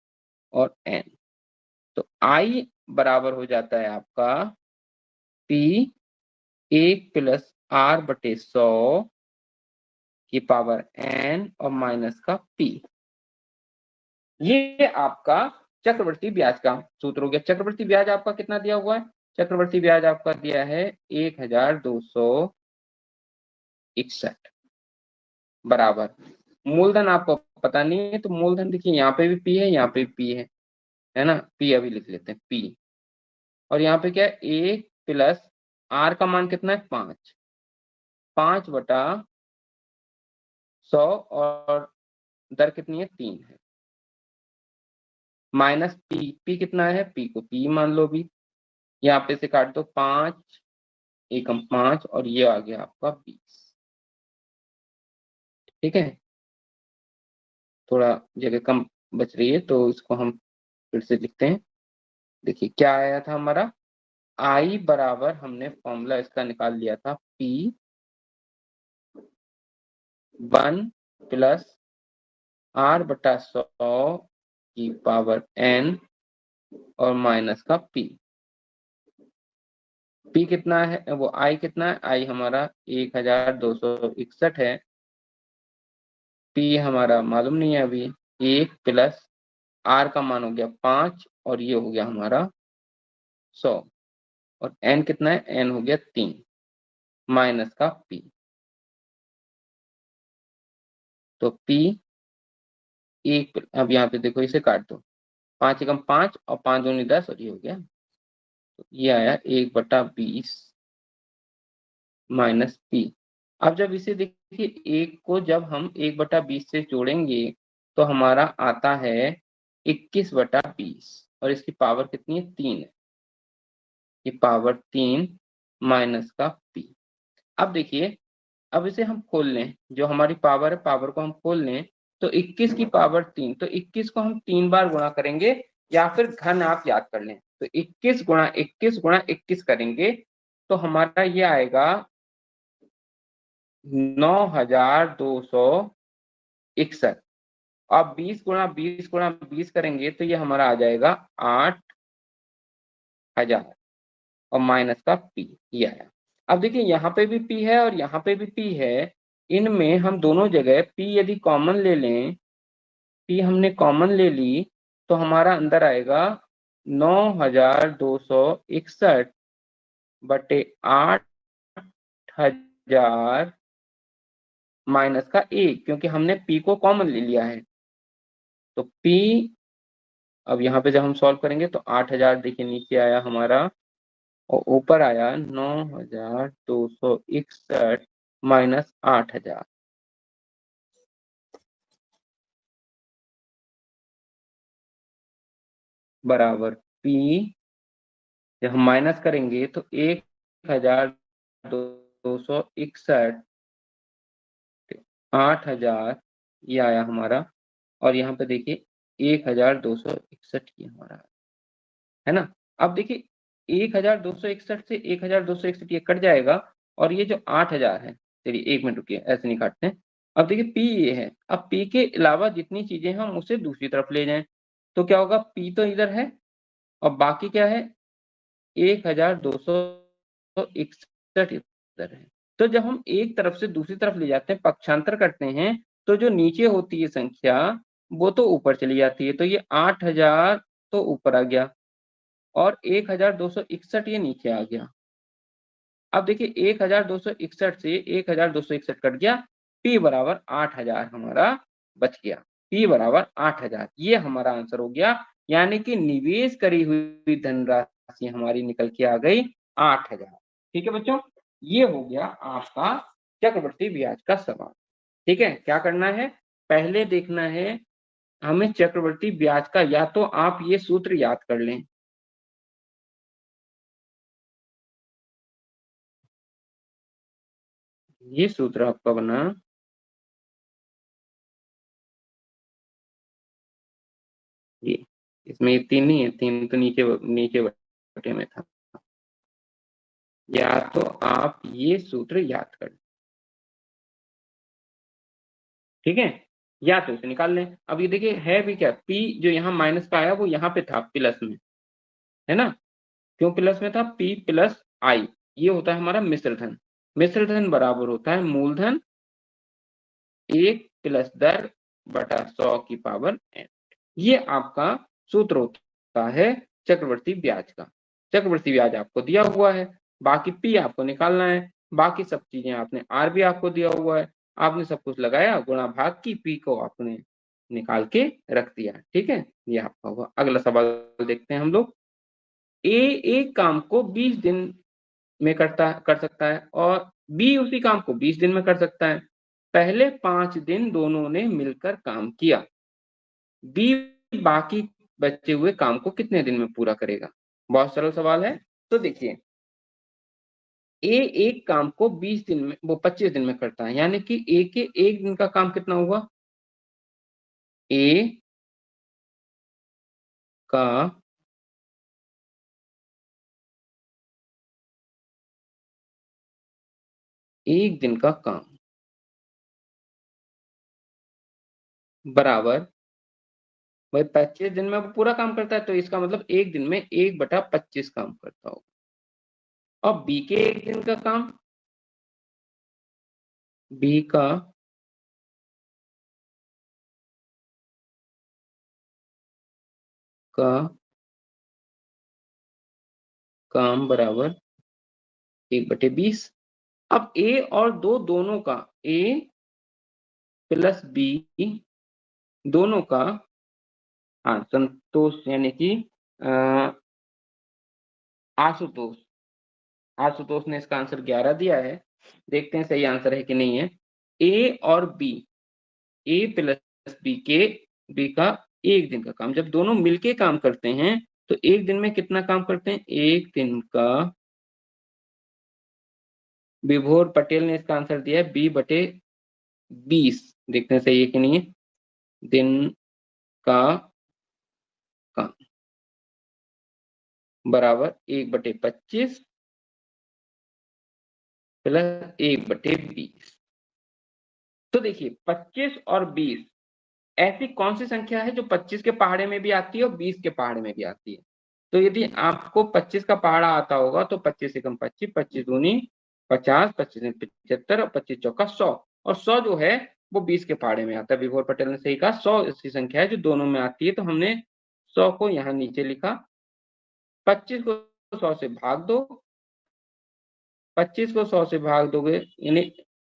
और एन। तो आई बराबर हो जाता है आपका पी एक प्लस आर बटे 100 की पावर एन और माइनस का पी। ये आपका चक्रवर्ती ब्याज का सूत्र हो गया। चक्रवर्ती ब्याज आपका कितना दिया हुआ है, चक्रवर्ती ब्याज आपका दिया है 1261, बराबर मूलधन आपको पता नहीं है, तो मूलधन देखिए यहाँ पे भी पी है, यहाँ पे भी पी है ना, पी अभी लिख लेते हैं पी। और यहाँ पे क्या है, एक प्लस आर का मान कितना है 5, 5/100, और दर कितनी है 3 है, माइनस पी, पी कितना है, पी को पी मान लो भी, यहाँ पे से काट दो 5 एकम 5, और ये आ गया आपका 20। ठीक है, थोड़ा जगह कम बच रही है तो इसको हम फिर से लिखते हैं। देखिए क्या आया था हमारा, आई बराबर हमने फॉर्मूला इसका निकाल लिया था पी 1 प्लस आर बटा 100 की पावर एन और माइनस का पी। पी कितना है, वो आई कितना है, आई हमारा 1261 है। पी हमारा मालूम नहीं है अभी, एक प्लस आर का मान हो गया 5, और ये हो गया हमारा 100, और एन कितना है, एन हो गया 3 माइनस का पी। तो पी एक, अब यहाँ पे देखो इसे काट दो, 5 एकम 5 और 5 दूनी 10, और ये हो गया, तो ये आया 1/20 माइनस पी। अब जब इसे देखिए एक को जब हम 1/20 से जोड़ेंगे तो हमारा आता है 21/20, और इसकी पावर कितनी है 3 है, ये पावर 3 माइनस का पी। अब देखिए, अब इसे हम खोल लें, जो हमारी पावर है पावर को हम खोल लें, तो 21 की पावर 3, तो 21 को हम 3 बार गुणा करेंगे, या फिर घन आप याद कर लें, तो 21 गुणा 21 गुणा 21 करेंगे तो हमारा ये आएगा 9261। अब 20 गुणा 20 गुणा 20 करेंगे तो ये हमारा आ जाएगा 8000, और माइनस का पी ये आया। अब देखिए यहाँ पे भी पी है और यहाँ पे भी पी है, इनमें हम दोनों जगह पी यदि कॉमन ले लें, पी हमने कॉमन ले ली, तो हमारा अंदर आएगा 9261 बटे 8000 माइनस का 1, क्योंकि हमने पी को कॉमन ले लिया है। तो पी, अब यहाँ पे जब हम सॉल्व करेंगे तो 8000 देखिए नीचे आया हमारा, और ऊपर आया 9261 माइनस 8000, बराबर पी, जब हम माइनस करेंगे तो 1261 8000 ये आया हमारा, और यहाँ पे देखिए 1261 ये हमारा है ना। अब देखिए 1261 से 1261 ये कट जाएगा, और ये जो 8000 है, चलिए 1 मिनट रुकिए, ऐसे नहीं काटते हैं। अब देखिए पी ये है, अब पी के अलावा जितनी चीजें हम उसे दूसरी तरफ ले जाएं, तो क्या होगा, पी तो इधर है और बाकी क्या है 1261 इधर है। तो जब हम एक तरफ से दूसरी तरफ ले जाते हैं, पक्षांतर करते हैं, तो जो नीचे होती है संख्या वो तो ऊपर चली जाती है, तो ये 8000 तो ऊपर आ गया, और 1261 ये नीचे आ गया। अब देखिए 1261 से 1261 कट गया, P बराबर 8000 हमारा बच गया, P बराबर 8000, ये हमारा आंसर हो गया। यानी कि निवेश करी हुई धनराशि हमारी निकल के आ गई 8000। ठीक है बच्चों, ये हो गया आपका चक्रवृद्धि ब्याज का सवाल। ठीक है, क्या करना है, पहले देखना है हमें चक्रवृद्धि ब्याज का, या तो आप ये सूत्र याद कर लें। ये सूत्र आपका बना, ये इसमें ये 3 नहीं है, 3 तो नीचे नीचे बटे में था। या तो आप ये सूत्र याद कर, ठीक है, या तो इसे निकाल लें। अब ये देखिए है भी क्या, पी जो यहाँ माइनस का आया वो यहाँ पे था प्लस में, है ना, क्यों प्लस में था, पी प्लस आई, ये होता है हमारा मिश्र धन। मिश्र धन बराबर होता है मूलधन 1 प्लस 10 बटा 100 की पावर n। ये आपका सूत्र होता है चक्रवृद्धि ब्याज का। चक्रवृद्धि ब्याज आपको दिया हुआ है, बाकी पी आपको निकालना है, बाकी सब चीजें आपने, आर भी आपको दिया हुआ है, आपने सब कुछ लगाया, गुणा भाग की, पी को आपने निकाल के रख दिया। ठीक है, ये आपका हुआ। अगला सवाल देखते हैं हम लोग। ए एक काम को 20 दिन में कर सकता है और बी उसी काम को 20 दिन में कर सकता है। पहले 5 दिन दोनों ने मिलकर काम किया, बी बाकी बचे हुए काम को कितने दिन में पूरा करेगा। बहुत सरल सवाल है। तो देखिए, ए एक काम को 20 दिन में, वो 25 दिन में करता है, यानी कि ए के एक दिन का काम कितना हुआ, ए का एक दिन का काम बराबर, भाई 25 दिन में वो पूरा काम करता है, तो इसका मतलब एक दिन में 1/25 काम करता होगा। और बी के एक दिन का काम, बी का का काम बराबर 1/20। अब ए और दो दोनों का, ए प्लस बी दोनों का, हाँ संतोष यानी कि आशुतोष, आशुतोष ने इसका आंसर 11 दिया है। देखते हैं सही आंसर है कि नहीं है। ए और बी, ए प्लस बी के, बी का एक दिन का काम, जब दोनों मिलके काम करते हैं तो एक दिन में कितना काम करते हैं, एक दिन का, विभोर पटेल ने इसका आंसर दिया है 20/20। देखते हैं सही है कि नहीं है, दिन का काम बराबर 1/25 प्लस 1/20। तो देखिए 25 और 20 ऐसी कौन सी संख्या है जो 25 के पहाड़े में भी आती है और 20 के पहाड़े में भी आती है। तो यदि आपको 25 का पहाड़ा आता होगा तो 25 एकम 25, 25 दूनी 50, 25 75 और 25 चौका 100, और 100 जो है वो 20 के पहाड़े में आता है। विभोर पटेल ने सही कहा, 100 ऐसी संख्या है जो दोनों में आती है, तो हमने 100 को यहाँ नीचे लिखा। 25 को 100 से भाग दो, 25 को 100 से भाग दोगे, यानी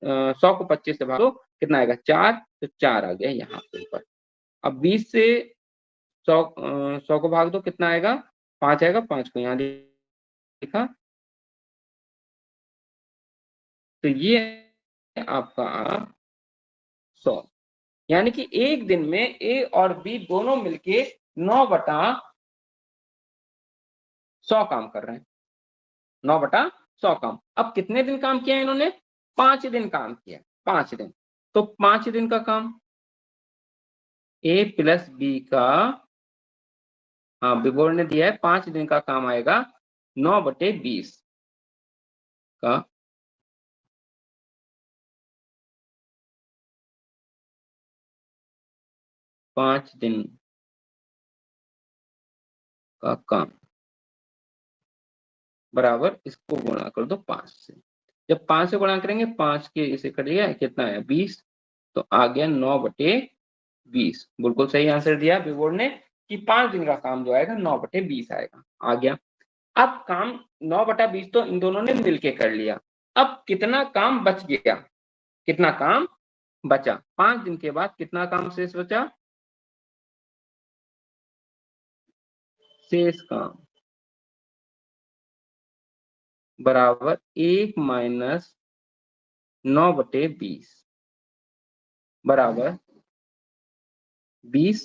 100 को 25 से भाग दो, कितना आएगा 4, तो 4 आ गया यहाँ पे ऊपर। अब 20 से 100 को भाग दो, कितना आएगा 5 आएगा, 5 को यहाँ लिखा। तो ये आपका 100, यानी कि एक दिन में ए और बी दोनों मिलके 9/100 काम कर रहे हैं, 9/100 काम। अब कितने दिन काम किया इन्होंने, 5 दिन काम किया, 5 दिन। तो 5 दिन का काम, ए प्लस बी का, हाँ विभोर ने दिया है 5 दिन का काम आएगा 9/20 का 5 दिन का काम बराबर, इसको गुणा कर दो 5 से। जब 5 से गुणा करेंगे, 5 के इसे करिएगा, कितना है 20, तो आ गया 9/20। बिल्कुल सही आंसर दिया विभोर ने कि 5 दिन का काम जो आएगा 9/20 आएगा, आ गया। अब काम 9/20 तो इन दोनों ने मिलके कर लिया। अब कितना काम बच गया, कितना काम बचा, 5 दिन के बाद कितना काम शेष बचा, शेष काम बराबर 1 माइनस 9/20 बराबर 20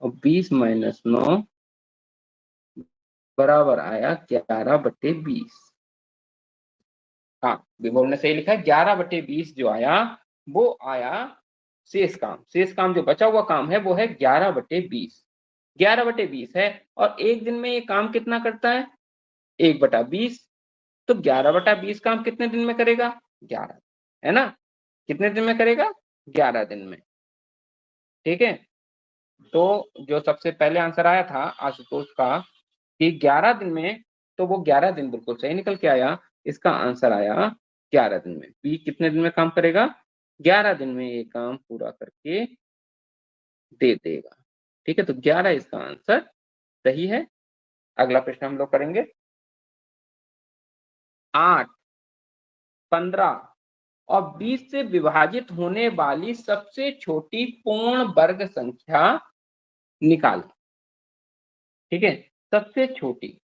और 20 माइनस 9 बराबर आया 11/20। हाँ, विभोर ने सही लिखा है। 11/20 जो आया वो आया शेष काम जो बचा हुआ काम है वो है 11/20। 11/20 है और एक दिन में ये काम कितना करता है? 1/20। तो 11/20 काम कितने दिन में करेगा? 11, है ना? कितने दिन में करेगा? 11 दिन में। ठीक है, तो जो सबसे पहले आंसर आया था आशुतोष का कि 11 दिन में, तो वो 11 दिन बिल्कुल सही निकल के आया। इसका आंसर आया 11 दिन में। पी कितने दिन में काम करेगा? 11 दिन में ये काम पूरा करके दे देगा। ठीक है, तो 11 इसका आंसर सही है। अगला प्रश्न हम लोग करेंगे। 8, 15 और 20 से विभाजित होने वाली सबसे छोटी पूर्ण वर्ग संख्या निकालें। ठीक है, सबसे छोटी,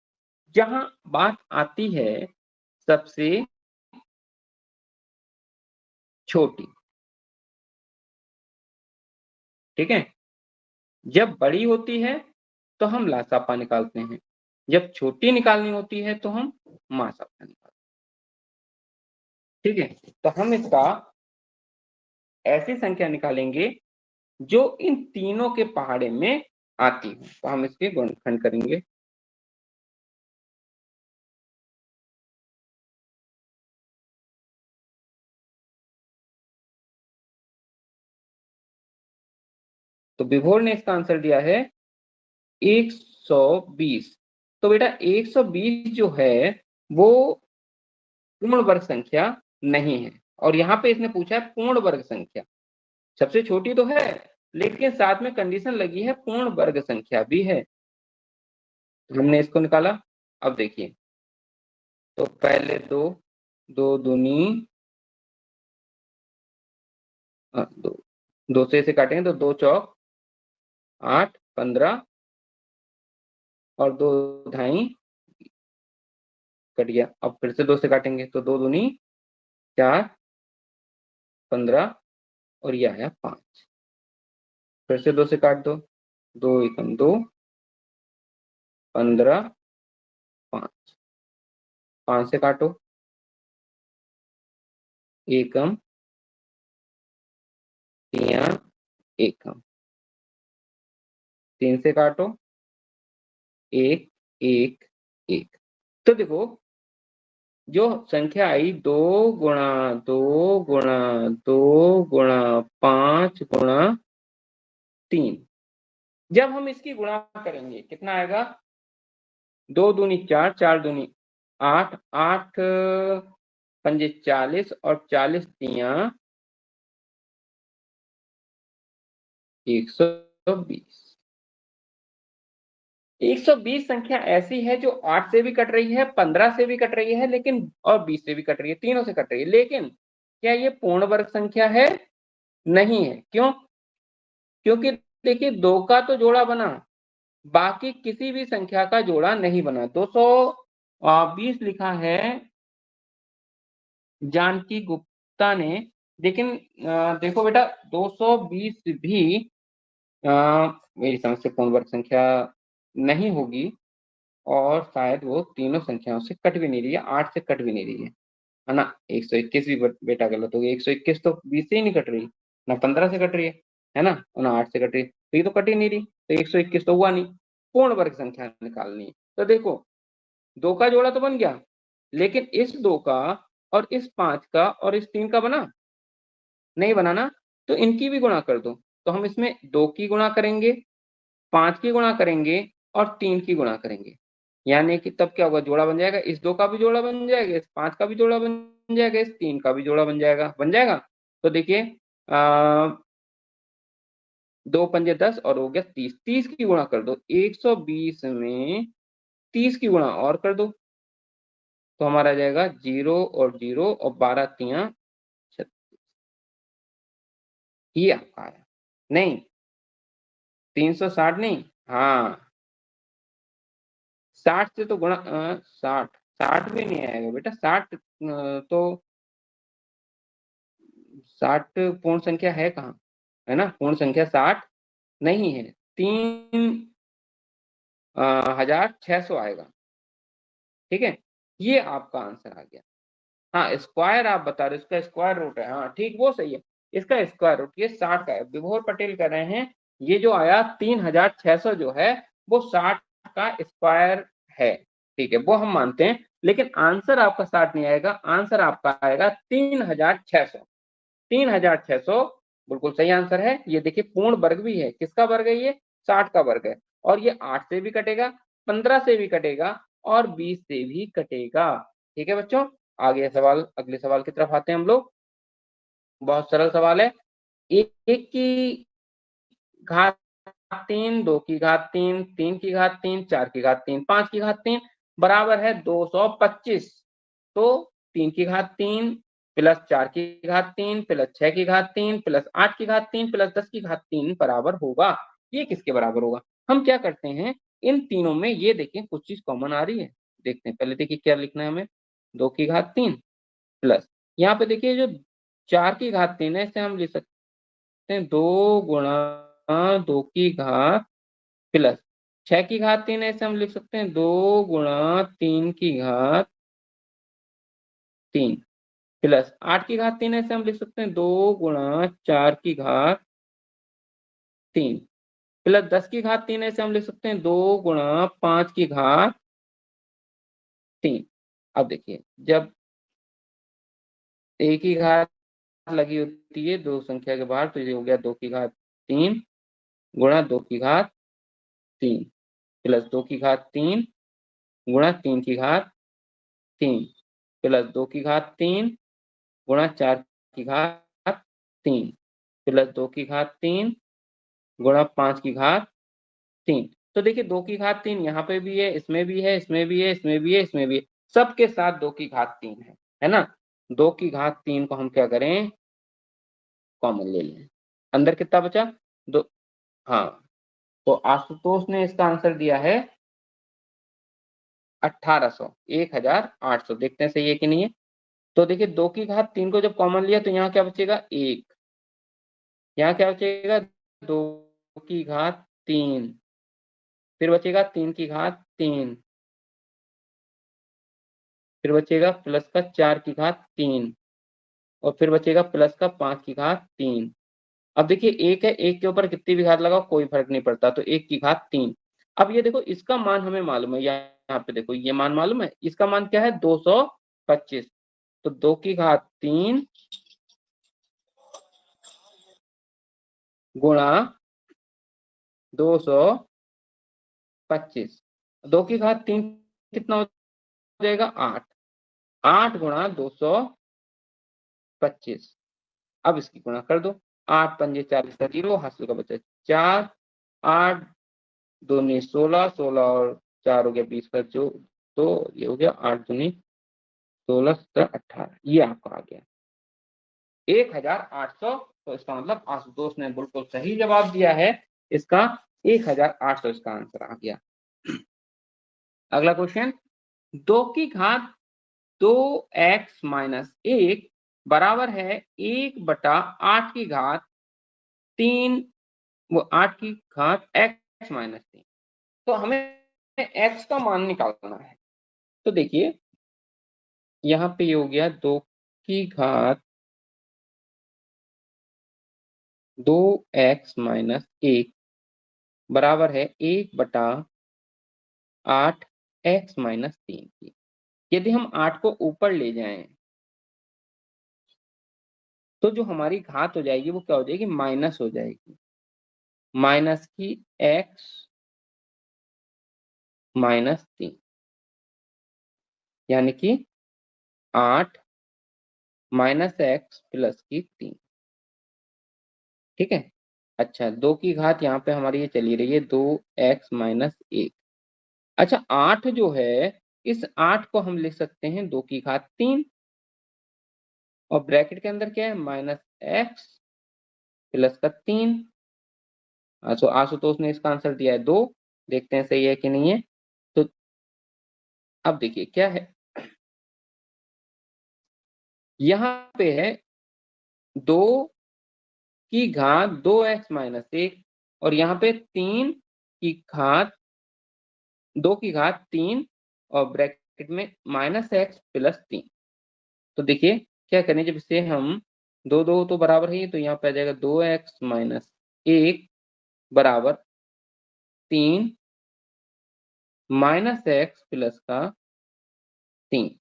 जहां बात आती है सबसे छोटी, ठीक है, जब बड़ी होती है तो हम लासापा निकालते हैं, जब छोटी निकालनी होती है तो हम मासापा निकालते हैं। ठीक है, तो हम इसका ऐसी संख्या निकालेंगे जो इन तीनों के पहाड़े में आती है। तो हम इसके गुणनखंड करेंगे। तो विभोर ने इसका आंसर दिया है 120। तो बेटा 120 जो है वो पूर्ण वर्ग संख्या नहीं है, और यहाँ पे इसने पूछा है पूर्ण वर्ग संख्या। सबसे छोटी तो है लेकिन साथ में कंडीशन लगी है पूर्ण वर्ग संख्या भी है। हमने इसको निकाला। अब देखिए, तो पहले दो, दो दूनी दो, दो से इसे काटेंगे तो 2 चौक 8, 15 और 2 ढाई कट गया। अब फिर से 2 से काटेंगे तो 2 दूनी 4, 15 और यह आया 5। फिर से 2 से काट दो, 2 एकम 2, 15, 5। 5 से काटो, एकम 3 एकम। 3 से काटो, 1 1 1। तो देखो जो संख्या आई 2 गुणा 2 गुणा 2 गुणा 5 गुणा 3, जब हम इसकी गुणा करेंगे कितना आएगा? 2 दूनी 4, 4 दूनी 8, 8 पंजे 40 और 40 तिया 120। 120 संख्या ऐसी है जो 8 से भी कट रही है, 15 से भी कट रही है, लेकिन और 20 से भी कट रही है, तीनों से कट रही है। लेकिन क्या ये पूर्ण वर्ग संख्या है? नहीं है। क्यों? क्योंकि देखिए 2 का तो जोड़ा बना, बाकी किसी भी संख्या का जोड़ा नहीं बना। 220 लिखा है जानकी गुप्ता ने, लेकिन देखो बेटा 220 भी मेरी समझ से पूर्ण वर्ग संख्या नहीं होगी, और शायद वो तीनों संख्याओं से कट भी नहीं रही है, 8 से कट भी नहीं रही है ना? 121 भी बेटा गलत हो गया। 121 तो 20 से ही नहीं कट रही, ना 15 से कट रही है ना, ना 8 से कट रही है, तो ये तो कट ही नहीं रही, तो 121 तो हुआ नहीं। पूर्ण वर्ग संख्या निकालनी है तो देखो 2 का जोड़ा तो बन गया, लेकिन इस 2 का और इस 5 का और इस 3 का बना नहीं? बना ना? तो इनकी भी गुणा कर दो। तो हम इसमें 2 की गुणा करेंगे, 5 की गुणा करेंगे और 3 की गुणा करेंगे, यानी कि तब क्या होगा? जोड़ा बन जाएगा। इस 2 का भी जोड़ा बन जाएगा, इस 5 का भी जोड़ा बन जाएगा, इस 3 का भी जोड़ा बन जाएगा। बन जाएगा। तो देखिए 2 पंजे 10 और हो गया 30। 30 की गुणा कर दो, 120 में 30 की गुणा और कर दो, तो हमारा आ जाएगा 0 और 0 और 12 तिया 36। ये आपका आया। नहीं, 360 नहीं, हाँ 60 से तो गुणा 60 60 भी नहीं आएगा बेटा। 60 तो 60 पूर्ण संख्या है कहाँ, है ना। पूर्ण संख्या 60 नहीं है। 3600 आएगा। ठीक है, ये आपका आंसर आ गया। हाँ स्क्वायर आप बता रहे हो, इसका स्क्वायर रूट है। हाँ ठीक, वो सही है। इसका स्क्वायर रूट ये 60 का है। विभोर पटेल कह रहे हैं ये जो आया 3600 जो है वो 60 का स्क्वायर है। ठीक है, वो हम मानते हैं, लेकिन आंसर आपका 60 नहीं आएगा, आंसर आपका आएगा 3600। 3600 बिल्कुल सही आंसर है। ये देखिए पूर्ण वर्ग भी है। किसका वर्ग है ये? 60 का वर्ग है। और ये 8 से भी कटेगा, 15 से भी कटेगा और 20 से भी कटेगा। ठीक है बच्चों, आगे सवाल, अगले सवाल की तरफ आते हैं हम लोग। बहुत सरल सवाल है। एक की घात 3, 2 की घात 3, 3 की घात 3, 4 की घात 3, 5 की घात 3 बराबर है 225। तो 3 की घात 3 प्लस 4 की घात 3 प्लस 6 की घात 3 प्लस 8 की घात 3 प्लस 10 की घात 3 बराबर होगा। ये किसके बराबर होगा? हम क्या करते हैं, इन तीनों में ये देखें कुछ चीज कॉमन आ रही है। देखते हैं, पहले देखिए क्या लिखना है हमें। 2 की घात 3 प्लस, यहाँ पे देखिए जो 4 की घात 3 है इसे हम लिख सकते हैं 2 गुणा 2 की घात प्लस 6 की घात 3 है इसे हम लिख सकते हैं 2 गुणा 3 की घात 3 प्लस 8 की घात 3 है इसे हम लिख सकते हैं 2 गुणा 4 की घात 3 प्लस 10 की घात 3 है इसे हम लिख सकते हैं 2 गुणा 5 की घात 3। अब देखिए जब एक ही घात लगी होती है दो संख्या के बाहर, तो ये हो गया 2 की घात 3 गुणा 2 की घात 3 प्लस 2 की घात 3 गुणा 3 की घात 3 प्लस 2 की घात 3 गुणा 4 की घात 3 प्लस 2 की घात 3 गुणा 5 की घात 3। तो देखिए 2 की घात 3 यहाँ पे भी है, इसमें भी है, इसमें भी है, इसमें भी है, इसमें भी है, सबके साथ 2 की घात 3 है ना। 2 की घात 3 को हम क्या करें, कॉमन ले लें। अंदर कितना बचा? दो। हाँ, तो आशुतोष ने इसका आंसर दिया है 1800, 1800। देखते हैं सही है कि नहीं है। तो देखिए 2 की घात 3 को जब कॉमन लिया तो यहाँ क्या बचेगा? 1। यहाँ क्या बचेगा? 2 की घात 3, फिर बचेगा 3 की घात 3, फिर बचेगा प्लस का 4 की घात 3 और फिर बचेगा प्लस का 5 की घात 3। अब देखिए एक है, एक के ऊपर कितनी भी घात लगाओ कोई फर्क नहीं पड़ता, तो 1 की घात 3। अब ये देखो इसका मान हमें मालूम है, यहाँ पे देखो ये मान मालूम है, इसका मान क्या है? 225। तो 2 की घात 3 गुणा 225, 2 की घात 3 कितना हो जाएगा? 8। 8 गुणा 225। अब इसकी गुणा कर दो। 8 पंजे 40 का 0, हासिल का बचा 4, 8 दूनी 16, 16 और 4 हो गया 20 का जो, तो ये हो गया 8 दूनी 16 17 18, ये आपका आ गया 1800। तो इसका मतलब आशुतोष ने बिल्कुल सही जवाब दिया है। इसका 1800 इसका आंसर आ गया। अगला क्वेश्चन, 2 की घात 2x-1 बराबर है 1/8 की घात 3, वो 8 की घात x-3। तो हमें x का मान निकालना है। तो देखिए यहाँ पे ये हो गया 2 की घात 2x-1 बराबर है 1/8x-3 की। यदि हम 8 को ऊपर ले जाएं तो जो हमारी घात हो जाएगी वो क्या हो जाएगी? माइनस हो जाएगी। माइनस की x -3 यानी कि 8 माइनस एक्स प्लस की 3। ठीक है। अच्छा 2 की घात यहाँ पे हमारी ये चली रही है 2x-1। अच्छा 8 जो है, इस 8 को हम लिख सकते हैं 2 की घात 3 और ब्रैकेट के अंदर क्या है? -x प्लस का 3। तो आशुतोष ने इसका आंसर दिया है 2। देखते हैं सही है कि नहीं है। तो अब देखिए क्या है, यहाँ पे है 2 की घात 2x-1 और यहाँ पे 3 की घात 2 की घात 3 और ब्रैकेट में -x + 3। तो देखिए क्या करें, जब इसे हम 2 तो बराबर है, तो यहाँ पे आ जाएगा 2x-1 बराबर 3 -x + का 3।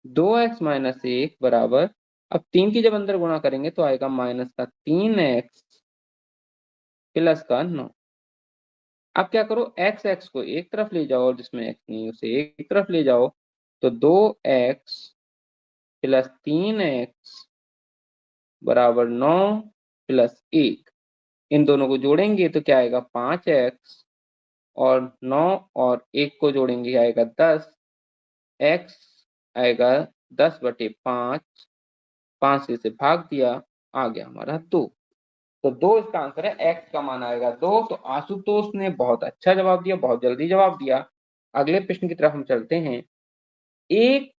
2x-1 बराबर, अब 3 की जब अंदर गुणा करेंगे तो आएगा -3x + का 9। अब क्या करो, x को एक तरफ ले जाओ और जिसमें x नहीं उसे एक तरफ ले जाओ, तो 2x + 3x बराबर 9 + 1। इन दोनों को जोड़ेंगे तो क्या आएगा, 5x और 9 और 1 को जोड़ेंगे आएगा 10। x आएगा 10/5, 5 से इसे भाग दिया, आ गया हमारा 2। तो 2 इसका आंसर है, x का मान आएगा 2। तो आशुतोष ने बहुत अच्छा जवाब दिया, बहुत जल्दी जवाब दिया। अगले प्रश्न की तरफ हम चलते हैं। एक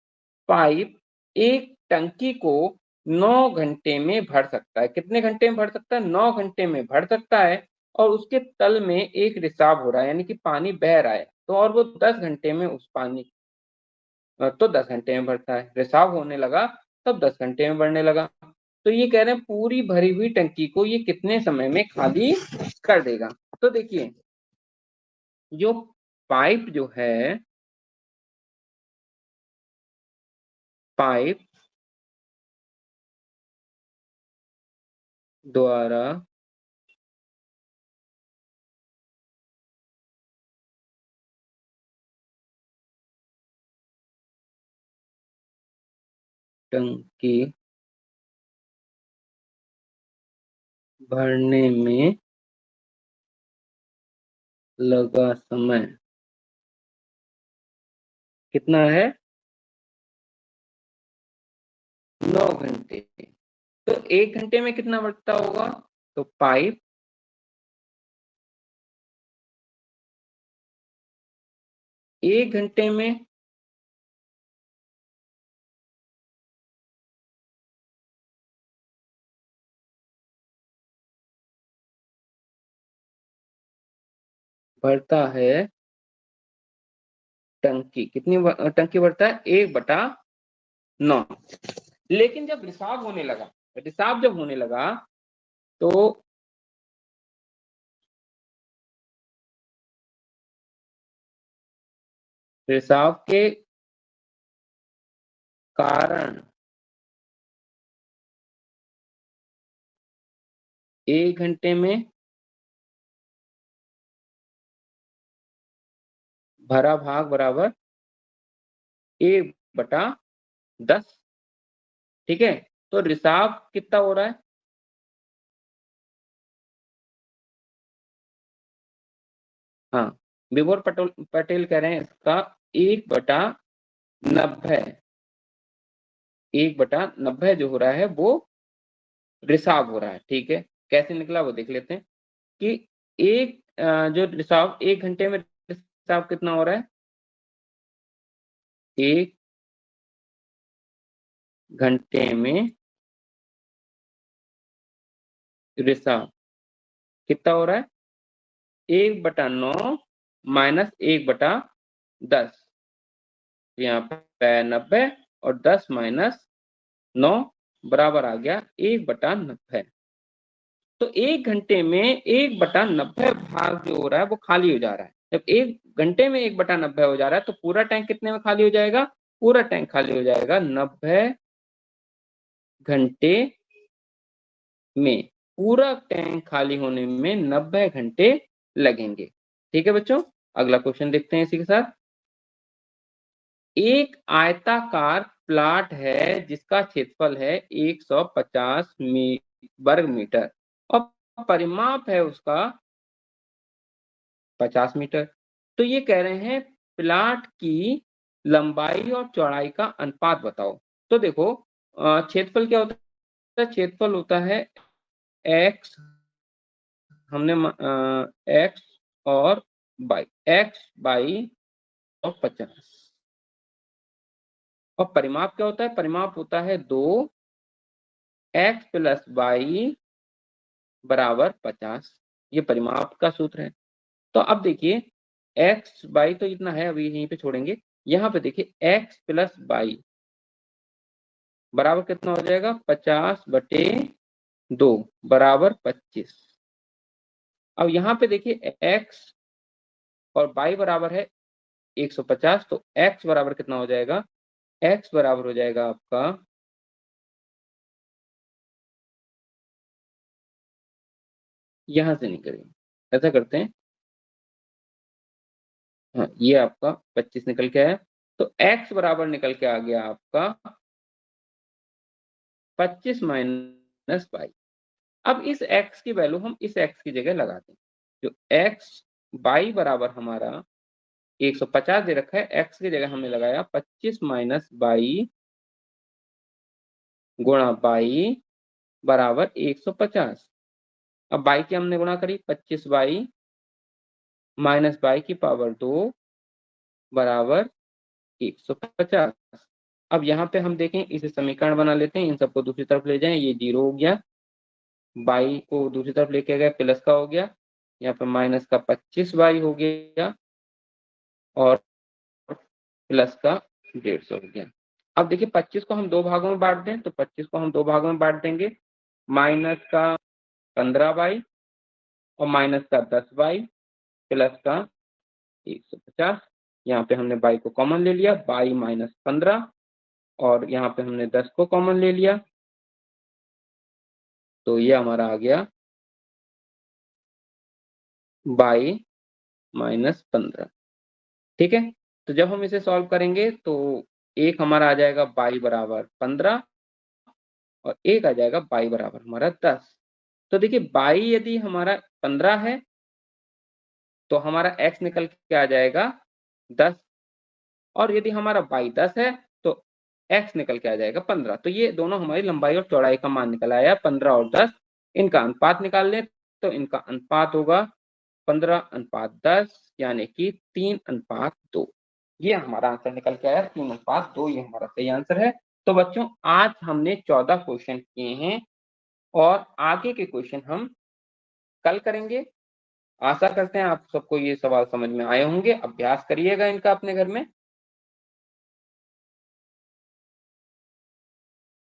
पाइप एक टंकी को 9 घंटे में भर सकता है। कितने घंटे में भर सकता है? 9 घंटे में भर सकता है। और उसके तल में एक रिसाव हो रहा है, यानी कि पानी बह रहा है। तो और वो 10 घंटे में उस पानी तो 10 घंटे में भरता है। रिसाव होने लगा तब 10 घंटे में भरने लगा। तो ये कह रहे हैं पूरी भरी हुई टंकी को ये कितने समय में खाली कर देगा। तो देखिए, जो पाइप जो है, पाइप द्वारा टंकी भरने में लगा समय कितना है? 9 घंटे। तो 1 घंटे में कितना बढ़ता होगा? तो पाइप 1 घंटे में भरता है, टंकी कितनी टंकी भरता है? 1/9। लेकिन जब रिसाव होने लगा, रिसाव जब होने लगा तो रिसाव के कारण 1 घंटे में भरा भाग बराबर 1/10। ठीक है, तो रिसाव कितना हो रहा है? हाँ, विभोर पटेल पटेल कह रहे हैं इसका 1/90। 1/90 जो हो रहा है वो रिसाव हो रहा है। ठीक है, कैसे निकला वो देख लेते हैं कि जो रिसाव 1 घंटे में रिसाव कितना हो रहा है? 1 घंटे में रिसाव कितना हो रहा है? 1/9 माइनस 1/10। यहाँ पे 90 और 10 माइनस 9 बराबर आ गया 1/90। तो 1 घंटे में 1/90 भाग जो हो रहा है वो खाली हो जा रहा है। जब 1 घंटे में 1/90 हो जा रहा है तो पूरा टैंक कितने में खाली हो जाएगा? पूरा टैंक खाली हो जाएगा 90 घंटे में। पूरा टैंक खाली होने में 90 घंटे लगेंगे। ठीक है बच्चों, अगला क्वेश्चन देखते हैं इसी के साथ। एक आयताकार प्लाट है जिसका क्षेत्रफल है 150 वर्ग मीटर और परिमाप है उसका 50 मीटर। तो ये कह रहे हैं प्लाट की लंबाई और चौड़ाई का अनुपात बताओ। तो देखो, क्षेत्रफल क्या होता है? क्षेत्रफल होता है एक्स, हमने एक्स और बाई, एक्स बाई और 50। और परिमाप क्या होता है? परिमाप होता है 2x + y = 50। ये परिमाप का सूत्र है। तो अब देखिए x y तो इतना है, अभी यहीं पे छोड़ेंगे। यहाँ पे देखिए x + y बराबर कितना हो जाएगा? 50/2 बराबर 25। अब यहाँ पे देखिए x और y बराबर है 150, तो x बराबर कितना हो जाएगा? x बराबर हो जाएगा आपका यहाँ से निकलेगा। ऐसा करते हैं, हाँ ये आपका 25 निकल के आया, तो x बराबर निकल के आ गया आपका 25 माइनस y। अब इस x की वैल्यू हम इस x की जगह लगा दें। जो x y बराबर हमारा 150 दे रखा है, x की जगह हमने लगाया 25 माइनस y गुणा y बराबर 150। अब y की हमने गुणा करी, 25y माइनस y की पावर 2 बराबर 150। अब यहाँ पे हम देखें, इसे समीकरण बना लेते हैं, इन सबको दूसरी तरफ ले जाएं, ये 0 हो गया, y को दूसरी तरफ लेके गए, प्लस का हो गया, यहाँ पे माइनस का 25y हो गया और प्लस का 150 हो गया। अब देखिए 25 को हम दो भागों में बांट दें, तो 25 को हम दो भागों में बांट देंगे, माइनस का 15y और माइनस का 10y प्लस का 150। यहाँ पे हमने y को कॉमन ले लिया, y माइनस 15 और यहाँ पे हमने 10 को कॉमन ले लिया, तो ये हमारा आ गया y माइनस 15। ठीक है, तो जब हम इसे सॉल्व करेंगे तो एक हमारा आ जाएगा y बराबर 15 और एक आ जाएगा y बराबर हमारा 10। तो देखिए y यदि हमारा 15 है तो हमारा x निकल के आ जाएगा 10, और यदि हमारा y 10 है तो x निकल के आ जाएगा 15। तो ये दोनों हमारी लंबाई और चौड़ाई का मान निकल आया 15 और 10। इनका अनुपात निकाल लें तो इनका अनुपात होगा 15:10 यानी कि 3:2। ये हमारा आंसर निकल के आया 3:2, ये हमारा सही आंसर है। तो बच्चों आज हमने 14 क्वेश्चन किए हैं और आगे के क्वेश्चन हम कल करेंगे। आशा करते हैं आप सबको ये सवाल समझ में आए होंगे। अभ्यास करिएगा इनका अपने घर में।